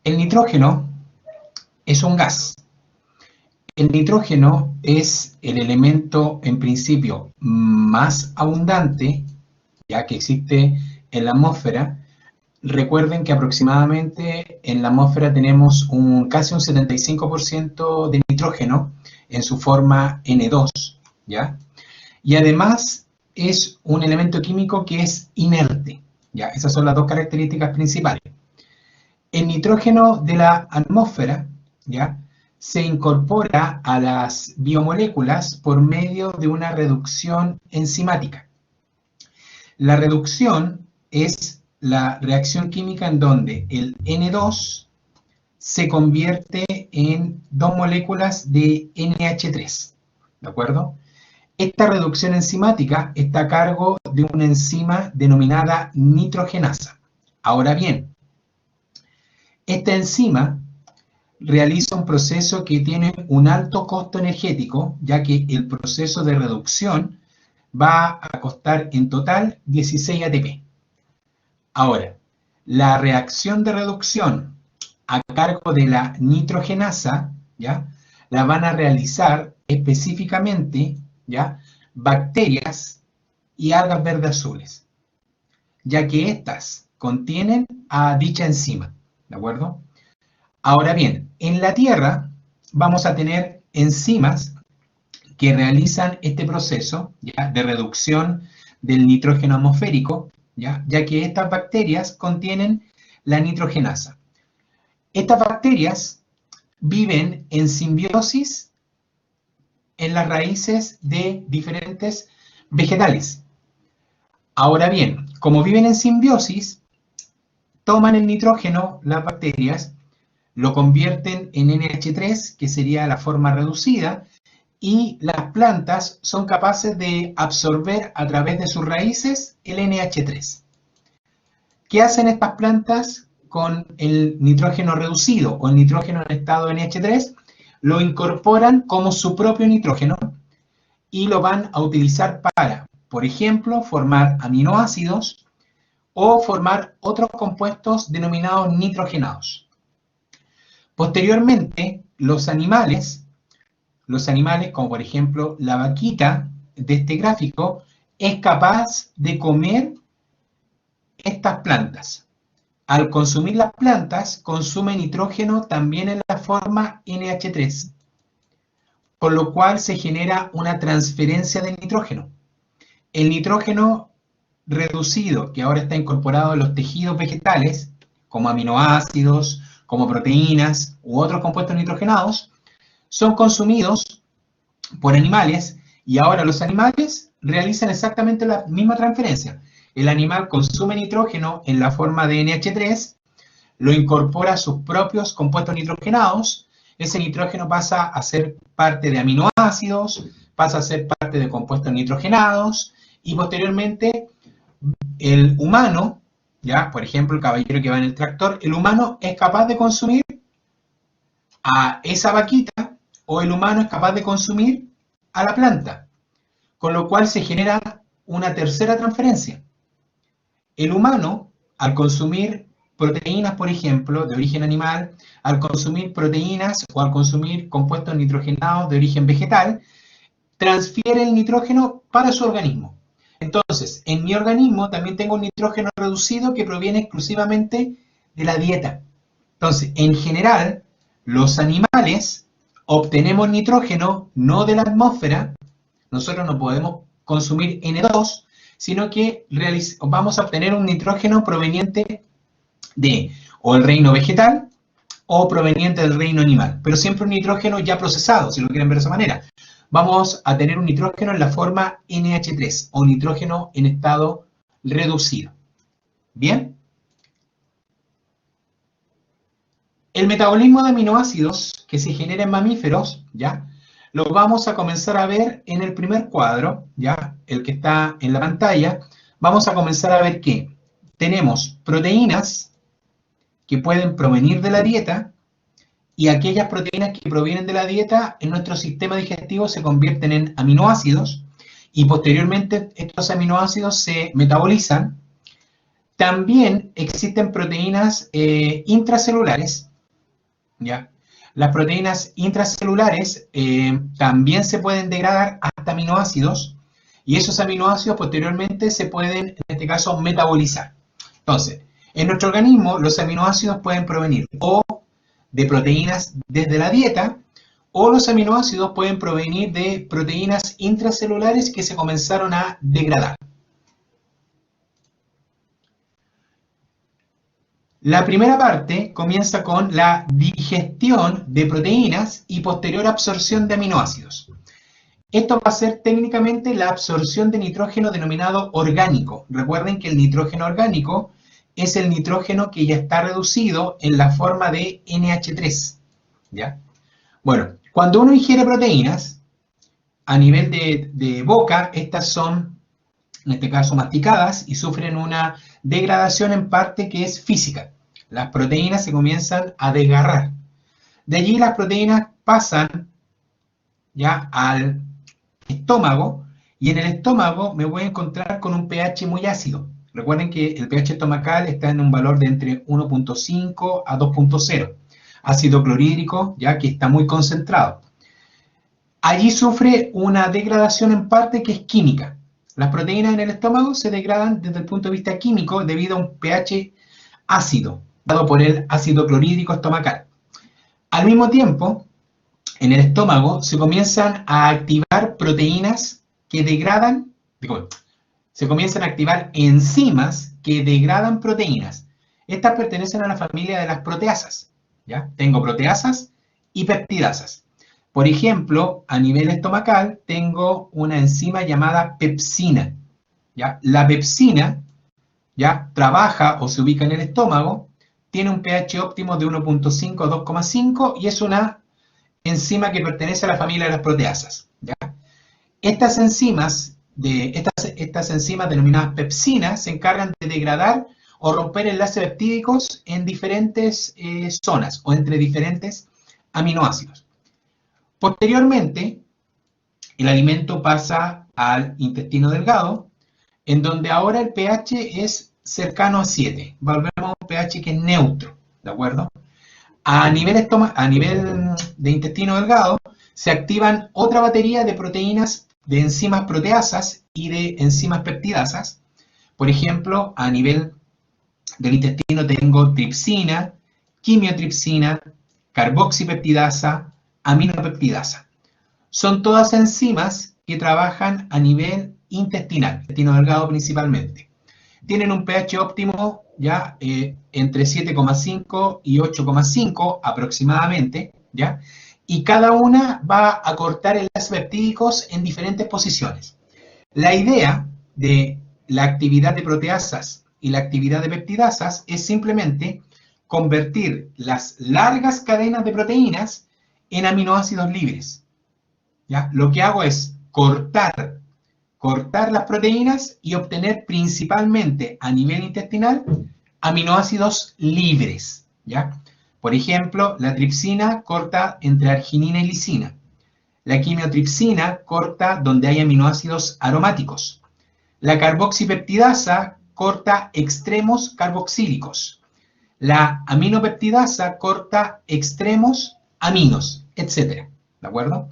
El nitrógeno es un gas. El nitrógeno es el elemento, en principio, más abundante, ya que existe en la atmósfera. Recuerden que aproximadamente en la atmósfera tenemos casi un 75% de nitrógeno en su forma N2, ¿ya? Y además es un elemento químico que es inerte, ¿ya? Esas son las dos características principales. El nitrógeno de la atmósfera, ¿ya?, se incorpora a las biomoléculas por medio de una reducción enzimática. La reducción es la reacción química en donde el N2 se convierte en dos moléculas de NH3, ¿de acuerdo? Esta reducción enzimática está a cargo de una enzima denominada nitrogenasa. Ahora bien, esta enzima realiza un proceso que tiene un alto costo energético, ya que el proceso de reducción va a costar en total 16 ATP. Ahora, la reacción de reducción a cargo de la nitrogenasa, ¿ya?, la van a realizar específicamente, ¿ya?, bacterias y algas verdes azules, ya que estas contienen a dicha enzima, ¿de acuerdo? Ahora bien, en la Tierra vamos a tener enzimas que realizan este proceso, ¿ya?, de reducción del nitrógeno atmosférico, ya que estas bacterias contienen la nitrogenasa. Estas bacterias viven en simbiosis en las raíces de diferentes vegetales. Ahora bien, como viven en simbiosis, toman el nitrógeno, las bacterias, lo convierten en NH3, que sería la forma reducida, y las plantas son capaces de absorber a través de sus raíces el NH3. ¿Qué hacen estas plantas con el nitrógeno reducido o el nitrógeno en estado NH3? Lo incorporan como su propio nitrógeno y lo van a utilizar para, por ejemplo, formar aminoácidos o formar otros compuestos denominados nitrogenados. Posteriormente, los animales, como por ejemplo la vaquita de este gráfico, es capaz de comer estas plantas. Al consumir las plantas, consume nitrógeno también en la forma NH3, con lo cual se genera una transferencia del nitrógeno. El nitrógeno reducido, que ahora está incorporado en los tejidos vegetales, como aminoácidos, como proteínas u otros compuestos nitrogenados, son consumidos por animales y ahora los animales realizan exactamente la misma transferencia. El animal consume nitrógeno en la forma de NH3, lo incorpora a sus propios compuestos nitrogenados, ese nitrógeno pasa a ser parte de aminoácidos, pasa a ser parte de compuestos nitrogenados y posteriormente el humano, ya, por ejemplo, el caballero que va en el tractor, el humano es capaz de consumir a esa vaquita o el humano es capaz de consumir a la planta, con lo cual se genera una tercera transferencia. El humano, al consumir proteínas, por ejemplo, de origen animal, al consumir proteínas o al consumir compuestos nitrogenados de origen vegetal, transfiere el nitrógeno para su organismo. Entonces, en mi organismo también tengo un nitrógeno reducido que proviene exclusivamente de la dieta. Entonces, en general, los animales obtenemos nitrógeno no de la atmósfera, nosotros no podemos consumir N2, sino que vamos a obtener un nitrógeno proveniente de o el reino vegetal o proveniente del reino animal, pero siempre un nitrógeno ya procesado, si lo quieren ver de esa manera. Vamos a tener un nitrógeno en la forma NH3 o nitrógeno en estado reducido. ¿Bien? El metabolismo de aminoácidos que se genera en mamíferos, ¿ya?, lo vamos a comenzar a ver en el primer cuadro, ¿ya?, el que está en la pantalla. Vamos a comenzar a ver que tenemos proteínas que pueden provenir de la dieta y aquellas proteínas que provienen de la dieta en nuestro sistema digestivo se convierten en aminoácidos y posteriormente estos aminoácidos se metabolizan. También existen proteínas intracelulares ¿ya? Las proteínas intracelulares también se pueden degradar hasta aminoácidos y esos aminoácidos posteriormente se pueden, en este caso, metabolizar. Entonces, en nuestro organismo los aminoácidos pueden provenir o de proteínas desde la dieta o los aminoácidos pueden provenir de proteínas intracelulares que se comenzaron a degradar. La primera parte comienza con la digestión de proteínas y posterior absorción de aminoácidos. Esto va a ser técnicamente la absorción de nitrógeno denominado orgánico. Recuerden que el nitrógeno orgánico es el nitrógeno que ya está reducido en la forma de NH3. ¿Ya? Bueno, cuando uno ingiere proteínas, a nivel de boca, estas son, en este caso, masticadas y sufren una degradación en parte que es física. Las proteínas se comienzan a desgarrar. De allí las proteínas pasan ya al estómago y en el estómago me voy a encontrar con un pH muy ácido. Recuerden que el pH estomacal está en un valor de entre 1.5 a 2.0. Ácido clorhídrico, ya que está muy concentrado. Allí sufre una degradación en parte que es química. Las proteínas en el estómago se degradan desde el punto de vista químico debido a un pH ácido, dado por el ácido clorhídrico estomacal. Al mismo tiempo, en el estómago se comienzan a activar proteínas que degradan, se comienzan a activar enzimas que degradan proteínas. Estas pertenecen a la familia de las proteasas. ¿Ya? Tengo proteasas y peptidasas. Por ejemplo, a nivel estomacal tengo una enzima llamada pepsina. ¿Ya? La pepsina ya trabaja o se ubica en el estómago, tiene un pH óptimo de 1.5 a 2.5 y es una enzima que pertenece a la familia de las proteasas. ¿Ya? Estas enzimas denominadas pepsinas se encargan de degradar o romper enlaces peptídicos en diferentes zonas o entre diferentes aminoácidos. Posteriormente, el alimento pasa al intestino delgado, en donde ahora el pH es cercano a 7. Volvemos a un pH que es neutro, ¿de acuerdo? A nivel de intestino delgado, se activan otra batería de proteínas, de enzimas proteasas y de enzimas peptidasas. Por ejemplo, a nivel del intestino tengo tripsina, quimiotripsina, carboxipeptidasa, aminopeptidasa. Son todas enzimas que trabajan a nivel intestinal, intestino delgado principalmente. Tienen un pH óptimo ya entre 7,5 y 8,5 aproximadamente, ¿ya? Y cada una va a cortar enlaces peptídicos en diferentes posiciones. La idea de la actividad de proteasas y la actividad de peptidasas es simplemente convertir las largas cadenas de proteínas en aminoácidos libres. ¿Ya? Lo que hago es cortar las proteínas y obtener principalmente a nivel intestinal aminoácidos libres. ¿Ya? Por ejemplo, la tripsina corta entre arginina y lisina. La quimiotripsina corta donde hay aminoácidos aromáticos. La carboxipeptidasa corta extremos carboxílicos. La aminopeptidasa corta extremos aminos, etc. ¿De acuerdo?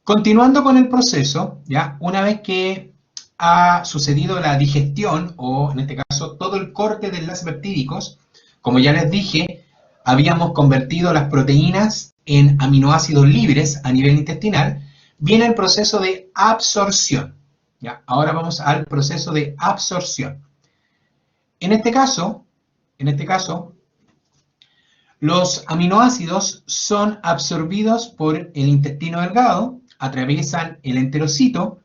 Continuando con el proceso, ¿ya? Una vez que ha sucedido la digestión, o en este caso todo el corte de enlaces peptídicos, como ya les dije, habíamos convertido las proteínas en aminoácidos libres a nivel intestinal, viene el proceso de absorción. ¿Ya? Ahora vamos al proceso de absorción. En este caso, los aminoácidos son absorbidos por el intestino delgado, atraviesan el enterocito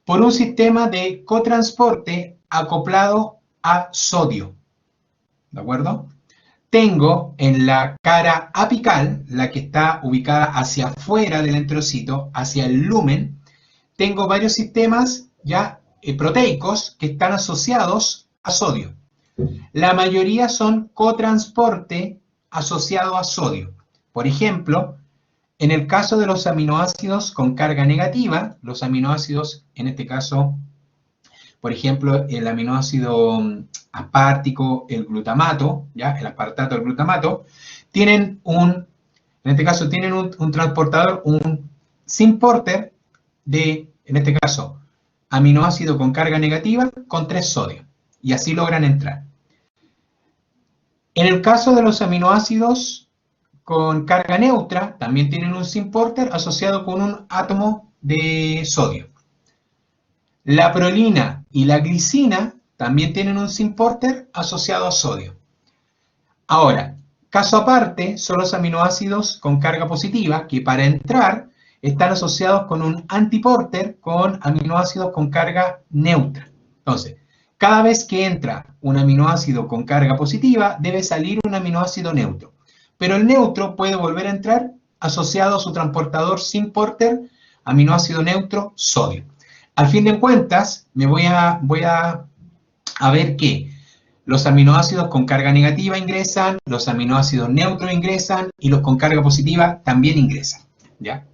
por un sistema de cotransporte acoplado a sodio. ¿De acuerdo? Tengo en la cara apical, la que está ubicada hacia afuera del enterocito, hacia el lumen, tengo varios sistemas ya proteicos que están asociados a sodio. La mayoría son cotransporte asociado a sodio. Por ejemplo, en el caso de los aminoácidos con carga negativa, los aminoácidos, en este caso, por ejemplo, el aminoácido aspartico, el glutamato, ¿ya? El aspartato, el glutamato, tienen en este caso, tienen un transportador, un syn-porter de, en este caso, aminoácido con carga negativa con 3 sodios. Y así logran entrar. En el caso de los aminoácidos con carga neutra, también tienen un syn-porter asociado con un átomo de sodio. La prolina y la glicina también tienen un syn-porter asociado a sodio. Ahora, caso aparte son los aminoácidos con carga positiva, que para entrar están asociados con un antiporter con aminoácidos con carga neutra. Entonces, cada vez que entra un aminoácido con carga positiva, debe salir un aminoácido neutro. Pero el neutro puede volver a entrar asociado a su transportador syn-porter, aminoácido neutro, sodio. Al fin de cuentas, voy a ver que los aminoácidos con carga negativa ingresan, los aminoácidos neutros ingresan y los con carga positiva también ingresan, ¿ya?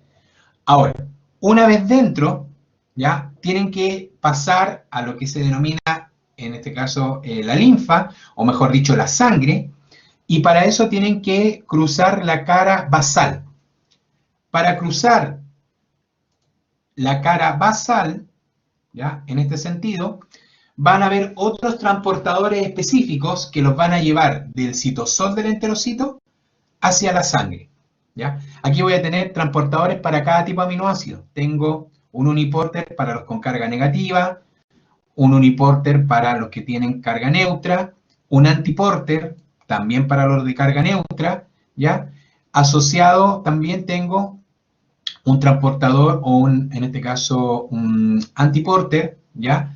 Ahora, una vez dentro, ¿ya? Tienen que pasar a lo que se denomina, en este caso, la linfa, o mejor dicho, la sangre, y para eso tienen que cruzar la cara basal. Para cruzar la cara basal, ¿ya? En este sentido, van a haber otros transportadores específicos que los van a llevar del citosol del enterocito hacia la sangre, ¿ya? Aquí voy a tener transportadores para cada tipo de aminoácido. Tengo un uniporter para los con carga negativa, un uniporter para los que tienen carga neutra, un antiporter también para los de carga neutra, ¿ya? Asociado también tengo un transportador o en este caso un antiporter, ¿ya?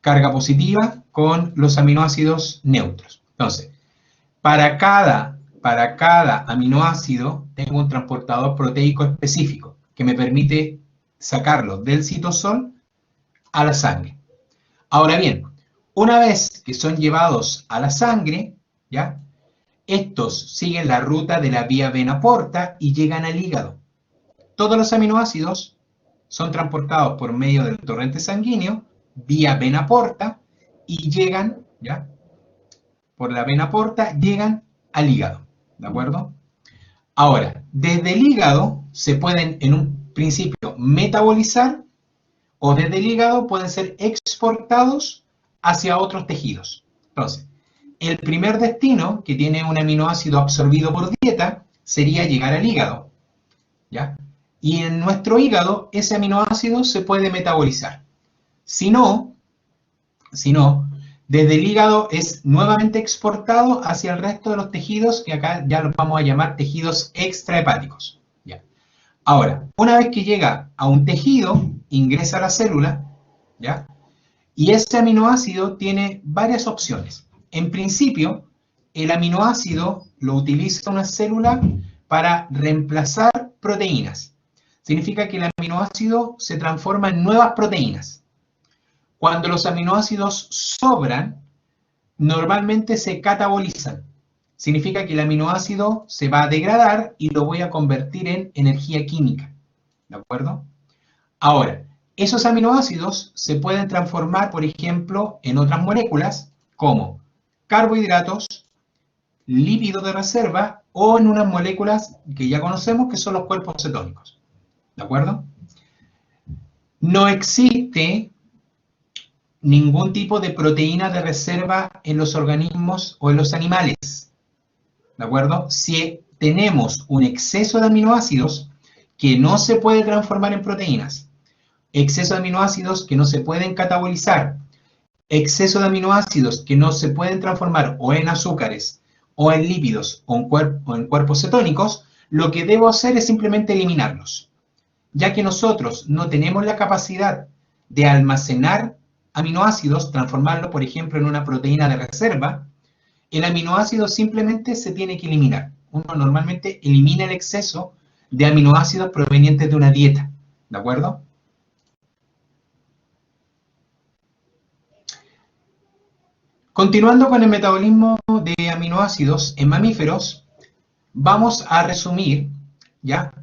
Carga positiva con los aminoácidos neutros. Entonces, para cada aminoácido tengo un transportador proteico específico que me permite sacarlo del citosol a la sangre. Ahora bien, una vez que son llevados a la sangre, ¿ya? Estos siguen la ruta de la vía vena-porta y llegan al hígado. Todos los aminoácidos son transportados por medio del torrente sanguíneo, vía vena-porta, y llegan, ¿ya? Por la vena-porta, llegan al hígado, ¿de acuerdo? Ahora, desde el hígado se pueden, en un principio, metabolizar, o desde el hígado pueden ser exportados hacia otros tejidos. Entonces, el primer destino que tiene un aminoácido absorbido por dieta sería llegar al hígado, ¿ya? Y en nuestro hígado ese aminoácido se puede metabolizar. Si no, desde el hígado es nuevamente exportado hacia el resto de los tejidos, que acá ya los vamos a llamar tejidos extrahepáticos, ¿ya? Ahora, una vez que llega a un tejido, ingresa a la célula, ¿ya? Y ese aminoácido tiene varias opciones. En principio, el aminoácido lo utiliza una célula para reemplazar proteínas. Significa que el aminoácido se transforma en nuevas proteínas. Cuando los aminoácidos sobran, normalmente se catabolizan. Significa que el aminoácido se va a degradar y lo voy a convertir en energía química. ¿De acuerdo? Ahora, esos aminoácidos se pueden transformar, por ejemplo, en otras moléculas como carbohidratos, lípidos de reserva o en unas moléculas que ya conocemos que son los cuerpos cetónicos. ¿De acuerdo? No existe ningún tipo de proteína de reserva en los organismos o en los animales. ¿De acuerdo? Si tenemos un exceso de aminoácidos que no se puede transformar en proteínas, exceso de aminoácidos que no se pueden catabolizar, exceso de aminoácidos que no se pueden transformar o en azúcares, o en lípidos, o en cuerpos cetónicos, lo que debo hacer es simplemente eliminarlos. Ya que nosotros no tenemos la capacidad de almacenar aminoácidos, transformarlo, por ejemplo, en una proteína de reserva, el aminoácido simplemente se tiene que eliminar. Uno normalmente elimina el exceso de aminoácidos provenientes de una dieta, ¿de acuerdo? Continuando con el metabolismo de aminoácidos en mamíferos, vamos a resumir, ¿ya?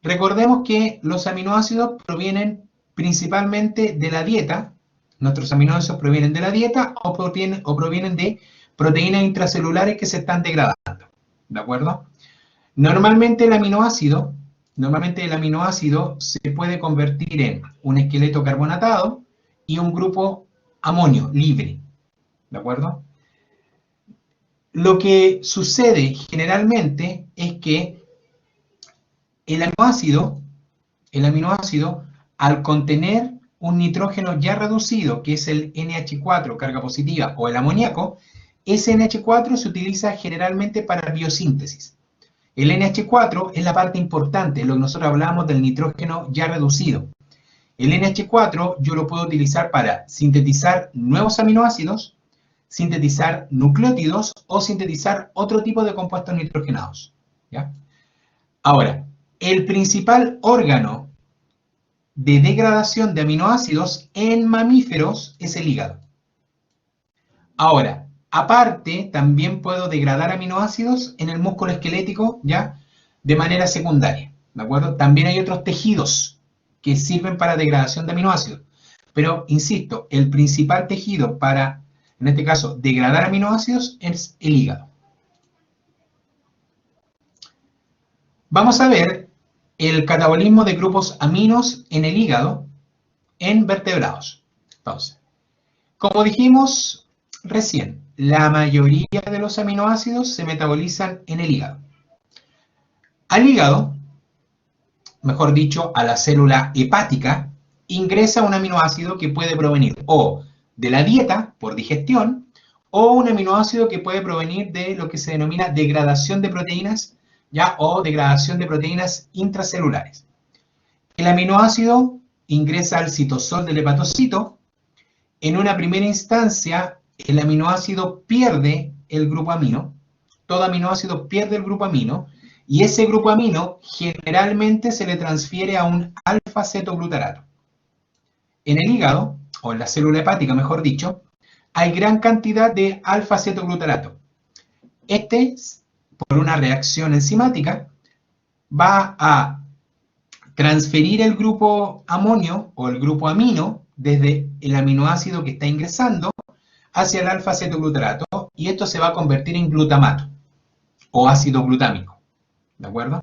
Recordemos que los aminoácidos provienen principalmente de la dieta Nuestros aminoácidos provienen de la dieta o provienen de proteínas intracelulares que se están degradando. ¿De acuerdo? Normalmente el aminoácido se puede convertir en un esqueleto carbonatado y un grupo amonio libre. ¿De acuerdo? Lo que sucede generalmente es que el aminoácido, al contener un nitrógeno ya reducido, que es el NH4, carga positiva, o el amoníaco, ese NH4 se utiliza generalmente para biosíntesis. El NH4 es la parte importante, lo que nosotros hablamos del nitrógeno ya reducido. El NH4 yo lo puedo utilizar para sintetizar nuevos aminoácidos, sintetizar nucleótidos o sintetizar otro tipo de compuestos nitrogenados. ¿Ya? Ahora, el principal órgano de degradación de aminoácidos en mamíferos es el hígado. Ahora, aparte, también puedo degradar aminoácidos en el músculo esquelético, ¿ya? De manera secundaria, ¿de acuerdo? También hay otros tejidos que sirven para degradación de aminoácidos. Pero, insisto, el principal tejido para, en este caso, degradar aminoácidos es el hígado. Vamos a ver el catabolismo de grupos aminos en el hígado en vertebrados. Entonces, como dijimos recién, la mayoría de los aminoácidos se metabolizan en el hígado. Al hígado, mejor dicho, a la célula hepática, ingresa un aminoácido que puede provenir o de la dieta, por digestión, o un aminoácido que puede provenir de lo que se denomina degradación de proteínas, ¿ya? O degradación de proteínas intracelulares. El aminoácido ingresa al citosol del hepatocito. En una primera instancia, el aminoácido pierde el grupo amino. Todo aminoácido pierde el grupo amino. Y ese grupo amino generalmente se le transfiere a un alfa-cetoglutarato. En el hígado, o en la célula hepática, mejor dicho, hay gran cantidad de alfa-cetoglutarato. Este, por una reacción enzimática, va a transferir el grupo amonio o el grupo amino desde el aminoácido que está ingresando hacia el alfa-cetoglutarato y esto se va a convertir en glutamato o ácido glutámico. ¿De acuerdo?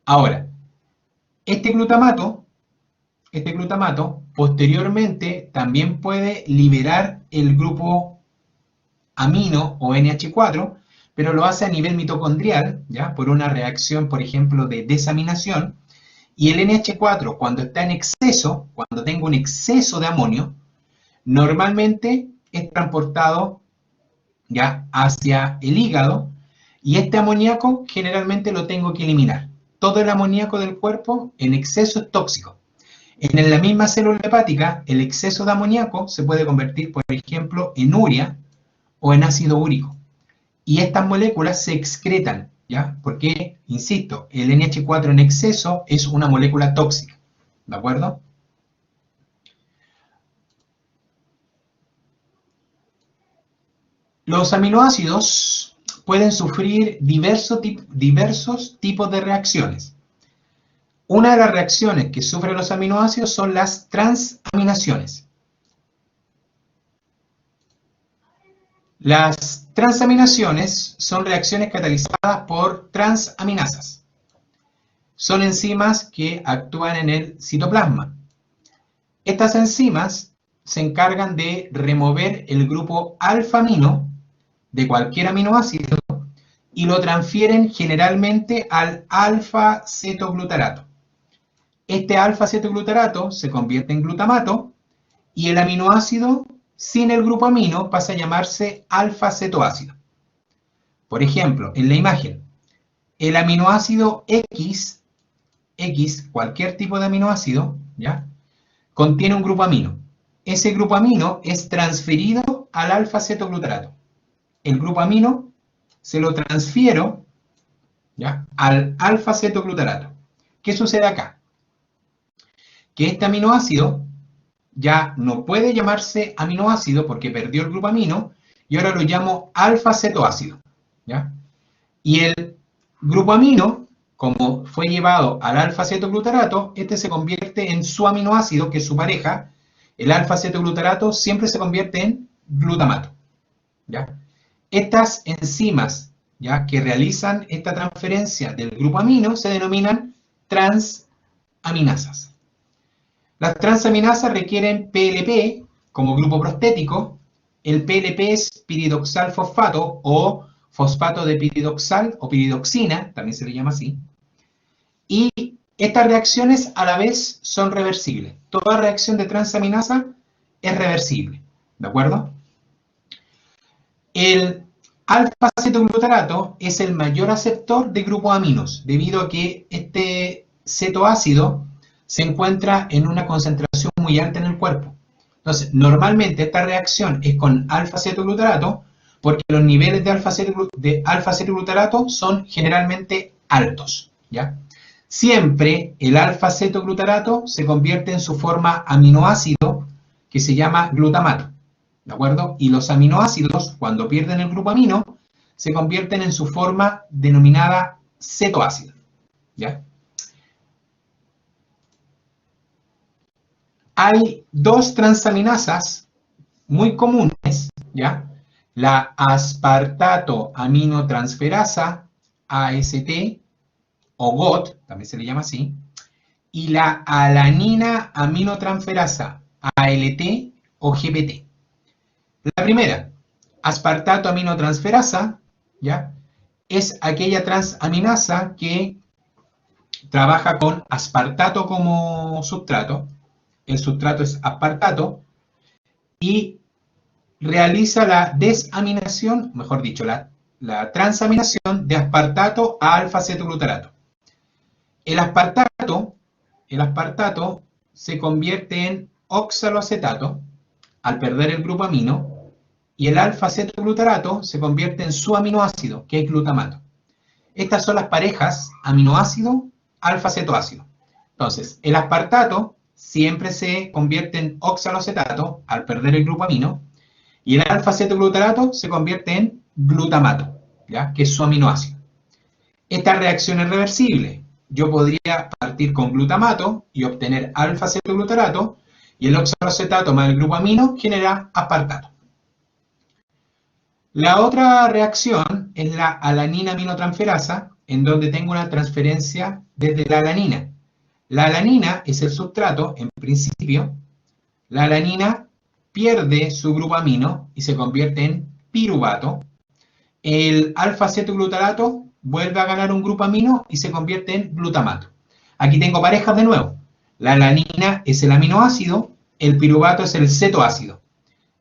Ahora, este glutamato posteriormente también puede liberar el grupo amino o NH4, pero lo hace a nivel mitocondrial, ¿ya? Por una reacción, por ejemplo, de desaminación. Y el NH4, cuando está en exceso, cuando tengo un exceso de amonio, normalmente es transportado ya hacia el hígado y este amoníaco generalmente lo tengo que eliminar. Todo el amoníaco del cuerpo en exceso es tóxico. En la misma célula hepática, el exceso de amoníaco se puede convertir, por ejemplo, en urea o en ácido úrico. Y estas moléculas se excretan, ¿ya? Porque, insisto, el NH4 en exceso es una molécula tóxica, ¿de acuerdo? Los aminoácidos pueden sufrir diversos tipos de reacciones. Una de las reacciones que sufren los aminoácidos son las transaminaciones. Las transaminaciones son reacciones catalizadas por transaminasas. Son enzimas que actúan en el citoplasma. Estas enzimas se encargan de remover el grupo alfa-amino de cualquier aminoácido y lo transfieren generalmente al alfa-cetoglutarato. Este alfa-cetoglutarato se convierte en glutamato y el aminoácido sin el grupo amino pasa a llamarse alfa-cetoácido. Por ejemplo, en la imagen, el aminoácido X, cualquier tipo de aminoácido, ¿ya? Contiene un grupo amino. Ese grupo amino es transferido al alfa-cetoglutarato. El grupo amino se lo transfiero, ¿ya? Al alfa-cetoglutarato. ¿Qué sucede acá? Que este aminoácido ya no puede llamarse aminoácido porque perdió el grupo amino y ahora lo llamo alfa-cetoácido, ¿ya? Y el grupo amino, como fue llevado al alfa-cetoglutarato, este se convierte en su aminoácido, que es su pareja, el alfa-cetoglutarato siempre se convierte en glutamato, ¿ya? Estas enzimas, ¿ya?, que realizan esta transferencia del grupo amino se denominan transaminasas. Las transaminasas requieren PLP como grupo prostético. El PLP es piridoxal fosfato o fosfato de piridoxal o piridoxina, también se le llama así. Y estas reacciones a la vez son reversibles. Toda reacción de transaminasa es reversible, ¿de acuerdo? El alfa-cetoglutarato es el mayor aceptor de grupos aminos, debido a que este cetoácido se encuentra en una concentración muy alta en el cuerpo. Entonces, normalmente esta reacción es con alfa-cetoglutarato porque los niveles de alfa-cetoglutarato son generalmente altos, ¿ya? Siempre el alfa-cetoglutarato se convierte en su forma aminoácido que se llama glutamato, ¿de acuerdo? Y los aminoácidos, cuando pierden el grupo amino, se convierten en su forma denominada cetoácido, ¿ya? Hay dos transaminasas muy comunes, ¿ya? La aspartato aminotransferasa, AST, o GOT, también se le llama así, y la alanina aminotransferasa, ALT o GPT. La primera, aspartato aminotransferasa, ¿ya?, es aquella transaminasa que trabaja con aspartato como sustrato. El sustrato es aspartato y realiza la desaminación, mejor dicho, la transaminación de aspartato a alfa-cetoglutarato. El aspartato se convierte en oxaloacetato al perder el grupo amino y el alfa-cetoglutarato se convierte en su aminoácido, que es glutamato. Estas son las parejas aminoácido, alfa-cetoácido. Entonces, el aspartato siempre se convierte en oxaloacetato al perder el grupo amino y el alfa-cetoglutarato se convierte en glutamato, ¿ya?, que es su aminoácido. Esta reacción es reversible. Yo podría partir con glutamato y obtener alfa-cetoglutarato y el oxaloacetato más el grupo amino genera aspartato. La otra reacción es la alanina aminotransferasa, en donde tengo una transferencia desde la alanina. La alanina es el sustrato, en principio. La alanina pierde su grupo amino y se convierte en piruvato. El alfa-cetoglutarato vuelve a ganar un grupo amino y se convierte en glutamato. Aquí tengo parejas de nuevo. La alanina es el aminoácido, el piruvato es el cetoácido.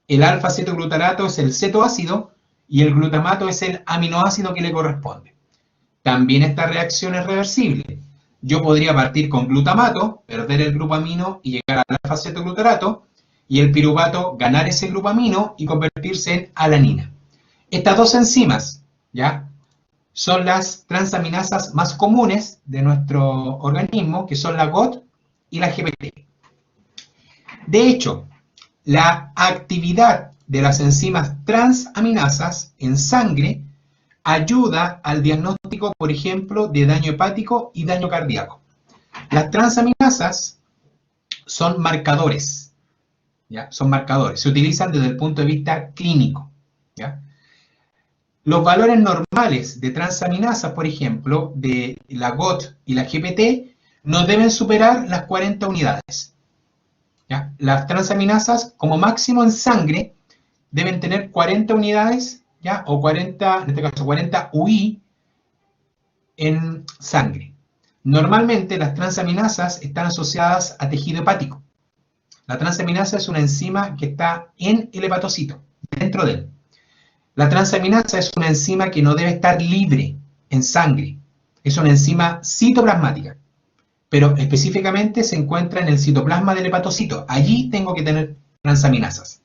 El alfa-cetoglutarato es el cetoácido y el glutamato es el aminoácido que le corresponde. También esta reacción es reversible. Yo podría partir con glutamato, perder el grupo amino y llegar al alfa-cetoglutarato, y el piruvato ganar ese grupo amino y convertirse en alanina. Estas dos enzimas, ¿ya?, son las transaminasas más comunes de nuestro organismo, que son la GOT y la GPT. De hecho, la actividad de las enzimas transaminasas en sangre ayuda al diagnóstico, por ejemplo, de daño hepático y daño cardíaco. Las transaminasas son marcadores, ¿ya? Son marcadores, se utilizan desde el punto de vista clínico, ¿ya? Los valores normales de transaminasas, por ejemplo, de la GOT y la GPT, no deben superar las 40 unidades, ¿ya? Las transaminasas, como máximo en sangre, deben tener 40 unidades, ¿ya?, o 40, en este caso 40 UI en sangre. Normalmente las transaminasas están asociadas a tejido hepático. La transaminasa es una enzima que está en el hepatocito, dentro de él. La transaminasa es una enzima que no debe estar libre en sangre. Es una enzima citoplasmática, pero específicamente se encuentra en el citoplasma del hepatocito. Allí tengo que tener transaminasas.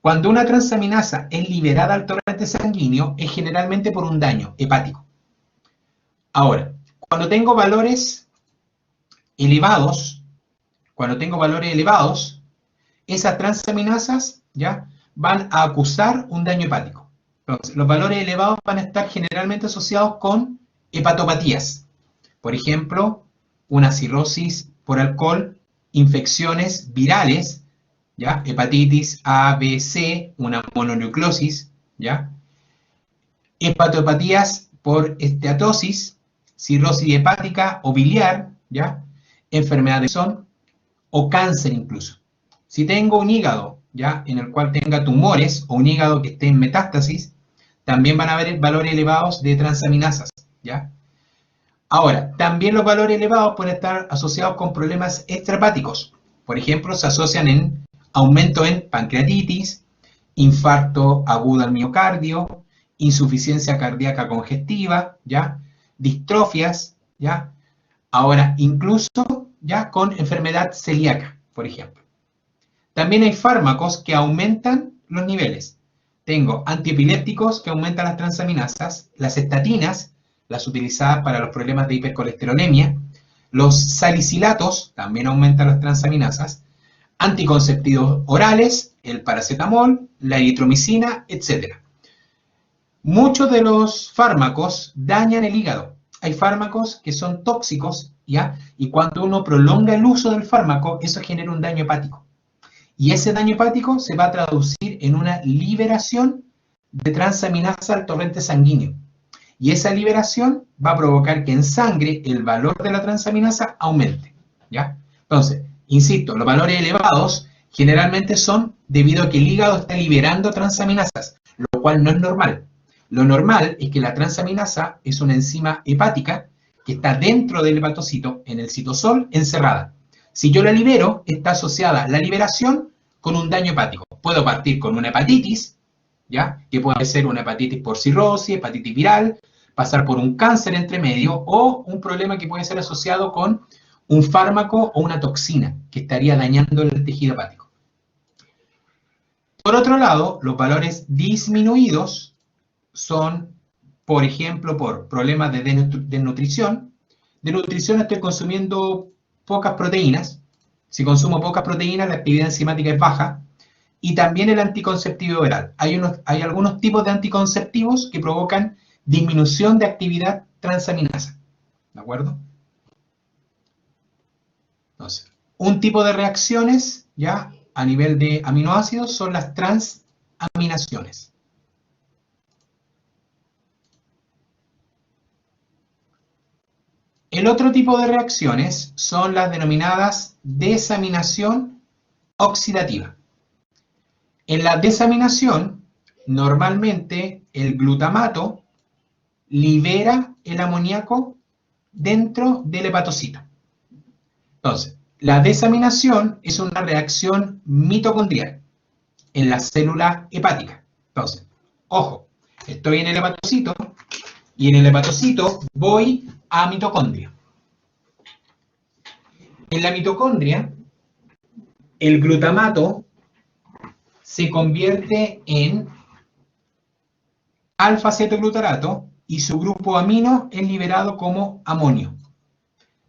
Cuando una transaminasa es liberada al torrente sanguíneo, es generalmente por un daño hepático. Ahora, cuando tengo valores elevados, esas transaminasas, ¿ya?, van a acusar un daño hepático. Entonces, los valores elevados van a estar generalmente asociados con hepatopatías. Por ejemplo, una cirrosis por alcohol, infecciones virales ¿ya? Hepatitis A, B, C, una mononucleosis, ¿ya? Hepatopatías por esteatosis, cirrosis hepática o biliar, ¿ya? Enfermedad de Corazón o cáncer incluso. Si tengo un hígado, ¿ya? En el cual tenga tumores o un hígado que esté en metástasis, también van a haber valores elevados de transaminasas, ¿ya? Ahora, también los valores elevados pueden estar asociados con problemas extrahepáticos. Por ejemplo, se asocian en aumento en pancreatitis, infarto agudo al miocardio, insuficiencia cardíaca congestiva, ¿ya? Distrofias, ¿ya? Ahora, incluso ya con enfermedad celíaca, por ejemplo. También hay fármacos que aumentan los niveles. Tengo antiepilépticos que aumentan las transaminasas, las estatinas, las utilizadas para los problemas de hipercolesterolemia, los salicilatos también aumentan las transaminasas, anticonceptivos orales, el paracetamol, la eritromicina, etc. Muchos de los fármacos dañan el hígado. Hay fármacos que son tóxicos, ¿ya? Y cuando uno prolonga el uso del fármaco, eso genera un daño hepático. Y ese daño hepático se va a traducir en una liberación de transaminasa al torrente sanguíneo. Y esa liberación va a provocar que en sangre el valor de la transaminasa aumente, ¿ya? Entonces, insisto, los valores elevados generalmente son debido a que el hígado está liberando transaminasas, lo cual no es normal. Lo normal es que la transaminasa es una enzima hepática que está dentro del hepatocito, en el citosol, encerrada. Si yo la libero, está asociada la liberación con un daño hepático. Puedo partir con una hepatitis, ¿ya? Que puede ser una hepatitis por cirrosis, hepatitis viral, pasar por un cáncer entre medio o un problema que puede ser asociado con un fármaco o una toxina que estaría dañando el tejido hepático. Por otro lado, los valores disminuidos son, por ejemplo, por problemas de desnutrición. De nutrición estoy consumiendo pocas proteínas. Si consumo pocas proteínas, la actividad enzimática es baja. Y también el anticonceptivo oral. Hay algunos tipos de anticonceptivos que provocan disminución de actividad transaminasa. ¿De acuerdo? Entonces, un tipo de reacciones, ya, a nivel de aminoácidos son las transaminaciones. El otro tipo de reacciones son las denominadas desaminación oxidativa. En la desaminación, normalmente el glutamato libera el amoníaco dentro del hepatocito. Entonces, la desaminación es una reacción mitocondrial en la célula hepática. Entonces, ojo, estoy en el hepatocito y en el hepatocito voy a mitocondria. En la mitocondria, el glutamato se convierte en alfa-cetoglutarato y su grupo amino es liberado como amonio.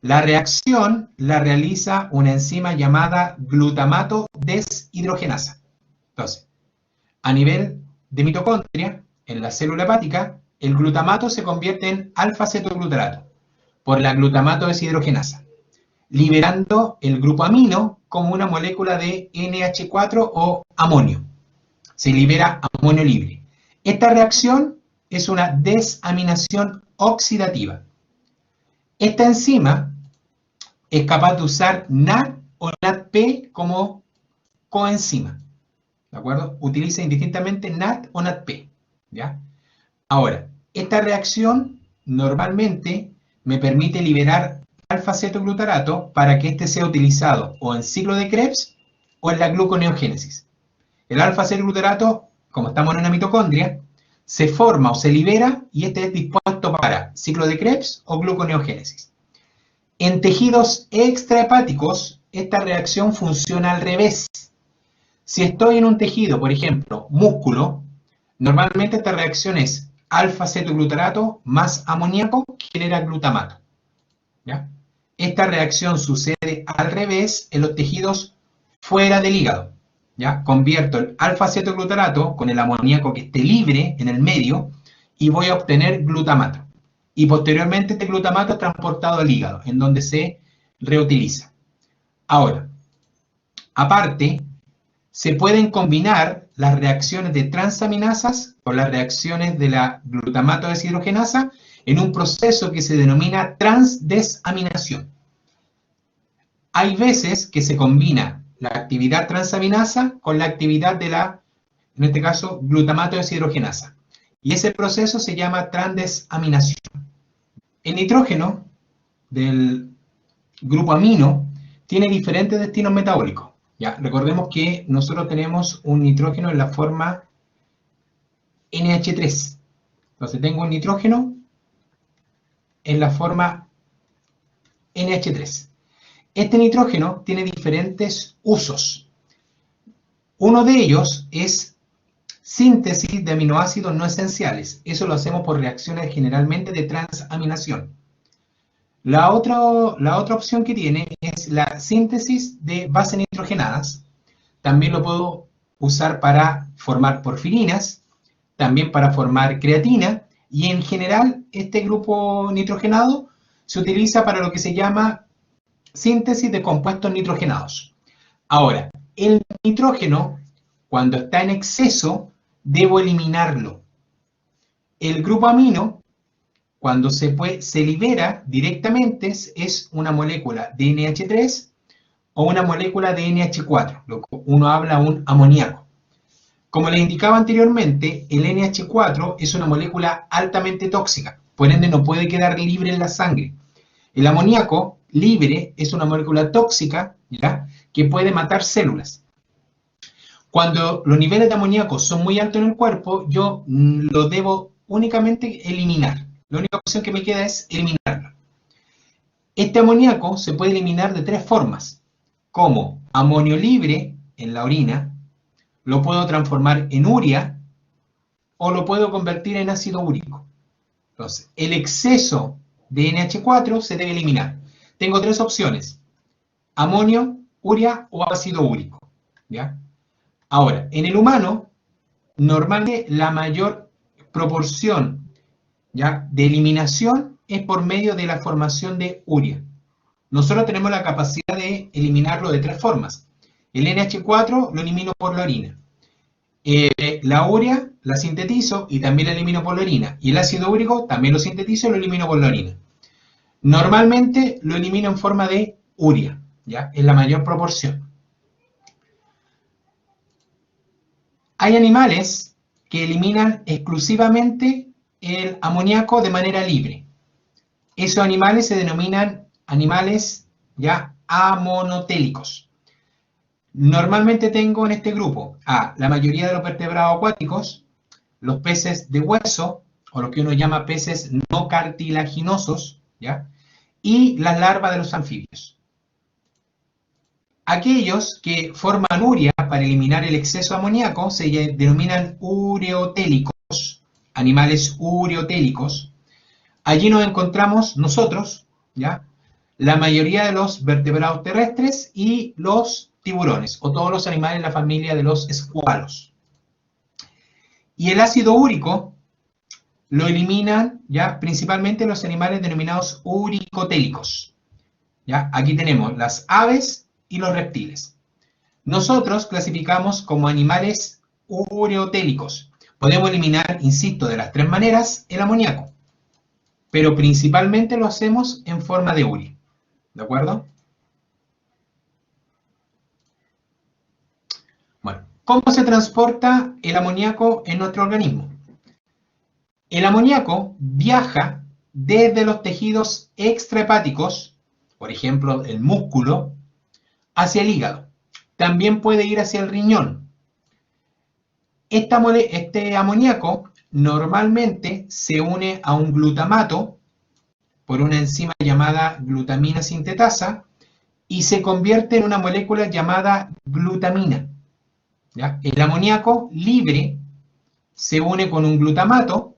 La reacción la realiza una enzima llamada glutamato deshidrogenasa. Entonces, a nivel de mitocondria, en la célula hepática, el glutamato se convierte en alfa-cetoglutarato por la glutamato deshidrogenasa, liberando el grupo amino como una molécula de NH4 o amonio. Se libera amonio libre. Esta reacción es una desaminación oxidativa. Esta enzima es capaz de usar NAD o NADP como coenzima. ¿De acuerdo? Utiliza indistintamente NAD o NADP. ¿Ya? Ahora, esta reacción normalmente me permite liberar alfa-cetoglutarato para que este sea utilizado o en ciclo de Krebs o en la gluconeogénesis. El alfa-cetoglutarato, como estamos en una mitocondria, se forma o se libera y este es dispuesto para ciclo de Krebs o gluconeogénesis. En tejidos extrahepáticos, esta reacción funciona al revés. Si estoy en un tejido, por ejemplo, músculo, normalmente esta reacción es alfa-cetoglutarato más amoníaco que genera glutamato. ¿Ya? Esta reacción sucede al revés en los tejidos fuera del hígado. ¿Ya? Convierto el alfa-cetoglutarato con el amoníaco que esté libre en el medio y voy a obtener glutamato. Y posteriormente este glutamato es transportado al hígado, en donde se reutiliza. Ahora, aparte, se pueden combinar las reacciones de transaminasas con las reacciones de la glutamato deshidrogenasa en un proceso que se denomina transdesaminación. Hay veces que se combina la actividad transaminasa con la actividad de la, en este caso, glutamato deshidrogenasa. Y ese proceso se llama transdesaminación. El nitrógeno del grupo amino tiene diferentes destinos metabólicos. Ya, recordemos que nosotros tenemos un nitrógeno en la forma NH3. Entonces tengo un nitrógeno en la forma NH3. Este nitrógeno tiene diferentes usos. Uno de ellos es síntesis de aminoácidos no esenciales. Eso lo hacemos por reacciones generalmente de transaminación. La otra opción que tiene es la síntesis de bases nitrogenadas. También lo puedo usar para formar porfirinas, también para formar creatina, y en general este grupo nitrogenado se utiliza para lo que se llama síntesis de compuestos nitrogenados. Ahora, el nitrógeno, cuando está en exceso, debo eliminarlo. El grupo amino, cuando se libera directamente, es una molécula de NH3 o una molécula de NH4, lo que uno habla un amoníaco. Como les indicaba anteriormente, el NH4 es una molécula altamente tóxica, por ende no puede quedar libre en la sangre. El amoníaco libre es una molécula tóxica, ¿ya?, que puede matar células. Cuando los niveles de amoníaco son muy altos en el cuerpo, yo lo debo únicamente eliminar. La única opción que me queda es eliminarlo. Este amoníaco se puede eliminar de tres formas, como amonio libre en la orina, lo puedo transformar en urea o lo puedo convertir en ácido úrico. Entonces, el exceso de NH4 se debe eliminar. Tengo tres opciones: amonio, urea o ácido úrico, ¿ya? Ahora, en el humano, normalmente la mayor proporción, ¿ya?, de eliminación es por medio de la formación de urea. Nosotros tenemos la capacidad de eliminarlo de tres formas. El NH4 lo elimino por la orina. La urea la sintetizo y también la elimino por la orina. Y el ácido úrico también lo sintetizo y lo elimino por la orina. Normalmente lo elimino en forma de urea, ¿ya?, en la mayor proporción. Hay animales que eliminan exclusivamente el amoníaco de manera libre. Esos animales se denominan animales, ya, amonotélicos. Normalmente tengo en este grupo a la mayoría de los vertebrados acuáticos, los peces de hueso, o lo que uno llama peces no cartilaginosos, ¿ya?, y las larvas de los anfibios. Aquellos que forman urea para eliminar el exceso de amoníaco se denominan ureotélicos, animales ureotélicos. Allí nos encontramos nosotros, ¿ya?, la mayoría de los vertebrados terrestres y los tiburones, o todos los animales de la familia de los escualos. Y el ácido úrico lo eliminan, ¿ya?, principalmente los animales denominados uricotélicos, ¿ya? Aquí tenemos las aves y los reptiles. Nosotros clasificamos como animales ureotélicos. Podemos eliminar, insisto, de las tres maneras el amoníaco, pero principalmente lo hacemos en forma de urea, ¿de acuerdo? Bueno, ¿cómo se transporta el amoníaco en nuestro organismo? El amoníaco viaja desde los tejidos extrahepáticos, por ejemplo, el músculo, hacia el hígado. También puede ir hacia el riñón. Este amoníaco normalmente se une a un glutamato por una enzima llamada glutamina sintetasa y se convierte en una molécula llamada glutamina, ¿ya? El amoníaco libre se une con un glutamato,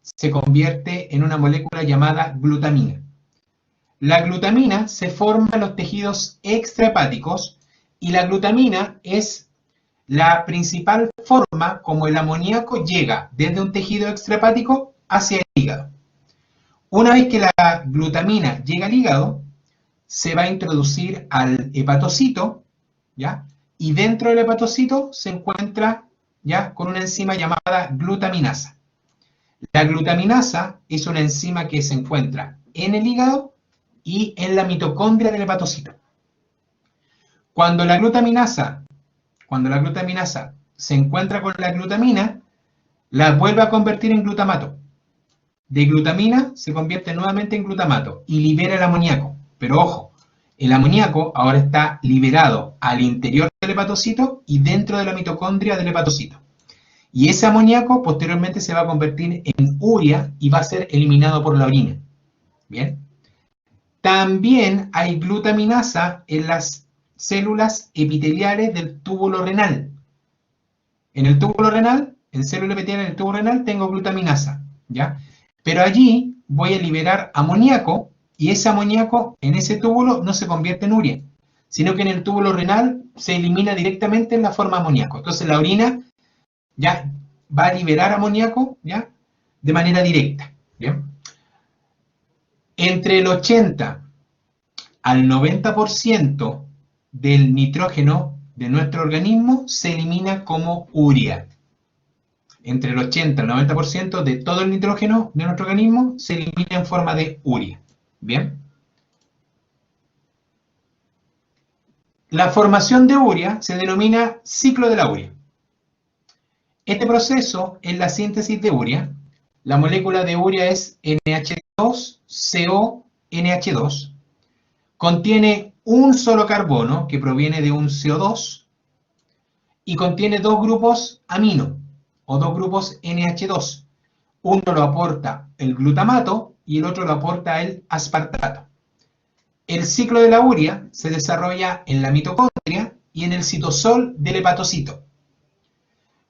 se convierte en una molécula llamada glutamina. La glutamina se forma en los tejidos extrahepáticos y la glutamina es la principal forma como el amoníaco llega desde un tejido extrahepático hacia el hígado. Una vez que la glutamina llega al hígado, se va a introducir al hepatocito, ¿ya?, y dentro del hepatocito se encuentra ya con una enzima llamada glutaminasa. La glutaminasa es una enzima que se encuentra en el hígado y en la mitocondria del hepatocito. Cuando la glutaminasa se encuentra con la glutamina, la vuelve a convertir en glutamato. De glutamina se convierte nuevamente en glutamato y libera el amoníaco. Pero ojo, el amoníaco ahora está liberado al interior del hepatocito y dentro de la mitocondria del hepatocito. Y ese amoníaco posteriormente se va a convertir en urea y va a ser eliminado por la orina. ¿Bien? También hay glutaminasa en las células epiteliales del túbulo renal. En el túbulo renal, en células epiteliales del túbulo renal, tengo glutaminasa, ¿ya? Pero allí voy a liberar amoníaco y ese amoníaco en ese túbulo no se convierte en urea, sino que en el túbulo renal se elimina directamente en la forma amoníaco. Entonces la orina ya va a liberar amoníaco, ¿ya? De manera directa, ¿bien? Entre el 80 al 90% del nitrógeno de nuestro organismo se elimina como urea. Entre el 80 al 90% de todo el nitrógeno de nuestro organismo se elimina en forma de urea. ¿Bien? La formación de urea se denomina ciclo de la urea. Este proceso es la síntesis de urea. La molécula de urea es NH2CONH2. Contiene un solo carbono que proviene de un CO2 y contiene dos grupos amino o dos grupos NH2. Uno lo aporta el glutamato y el otro lo aporta el aspartato. El ciclo de la urea se desarrolla en la mitocondria y en el citosol del hepatocito.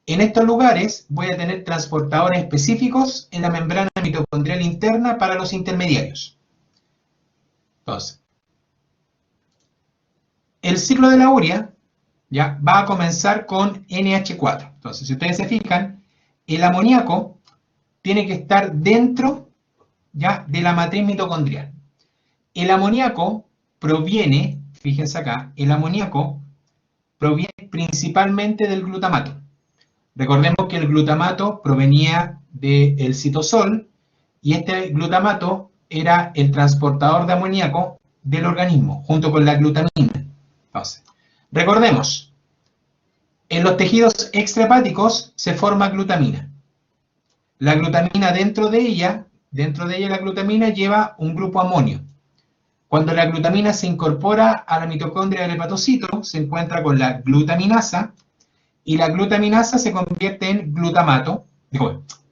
En estos lugares voy a tener transportadores específicos en la membrana mitocondrial interna para los intermediarios. Entonces, el ciclo de la urea ya va a comenzar con NH4. Entonces, si ustedes se fijan, el amoníaco tiene que estar dentro ya de la matriz mitocondrial. El amoníaco proviene, fíjense acá, el amoníaco proviene principalmente del glutamato. Recordemos que el glutamato provenía del citosol y este glutamato era el transportador de amoníaco del organismo, junto con la glutamina. Entonces, recordemos, en los tejidos extrahepáticos se forma glutamina. La glutamina dentro de ella la glutamina lleva un grupo amonio. Cuando la glutamina se incorpora a la mitocondria del hepatocito, se encuentra con la glutaminasa, y la glutaminasa se convierte en glutamato.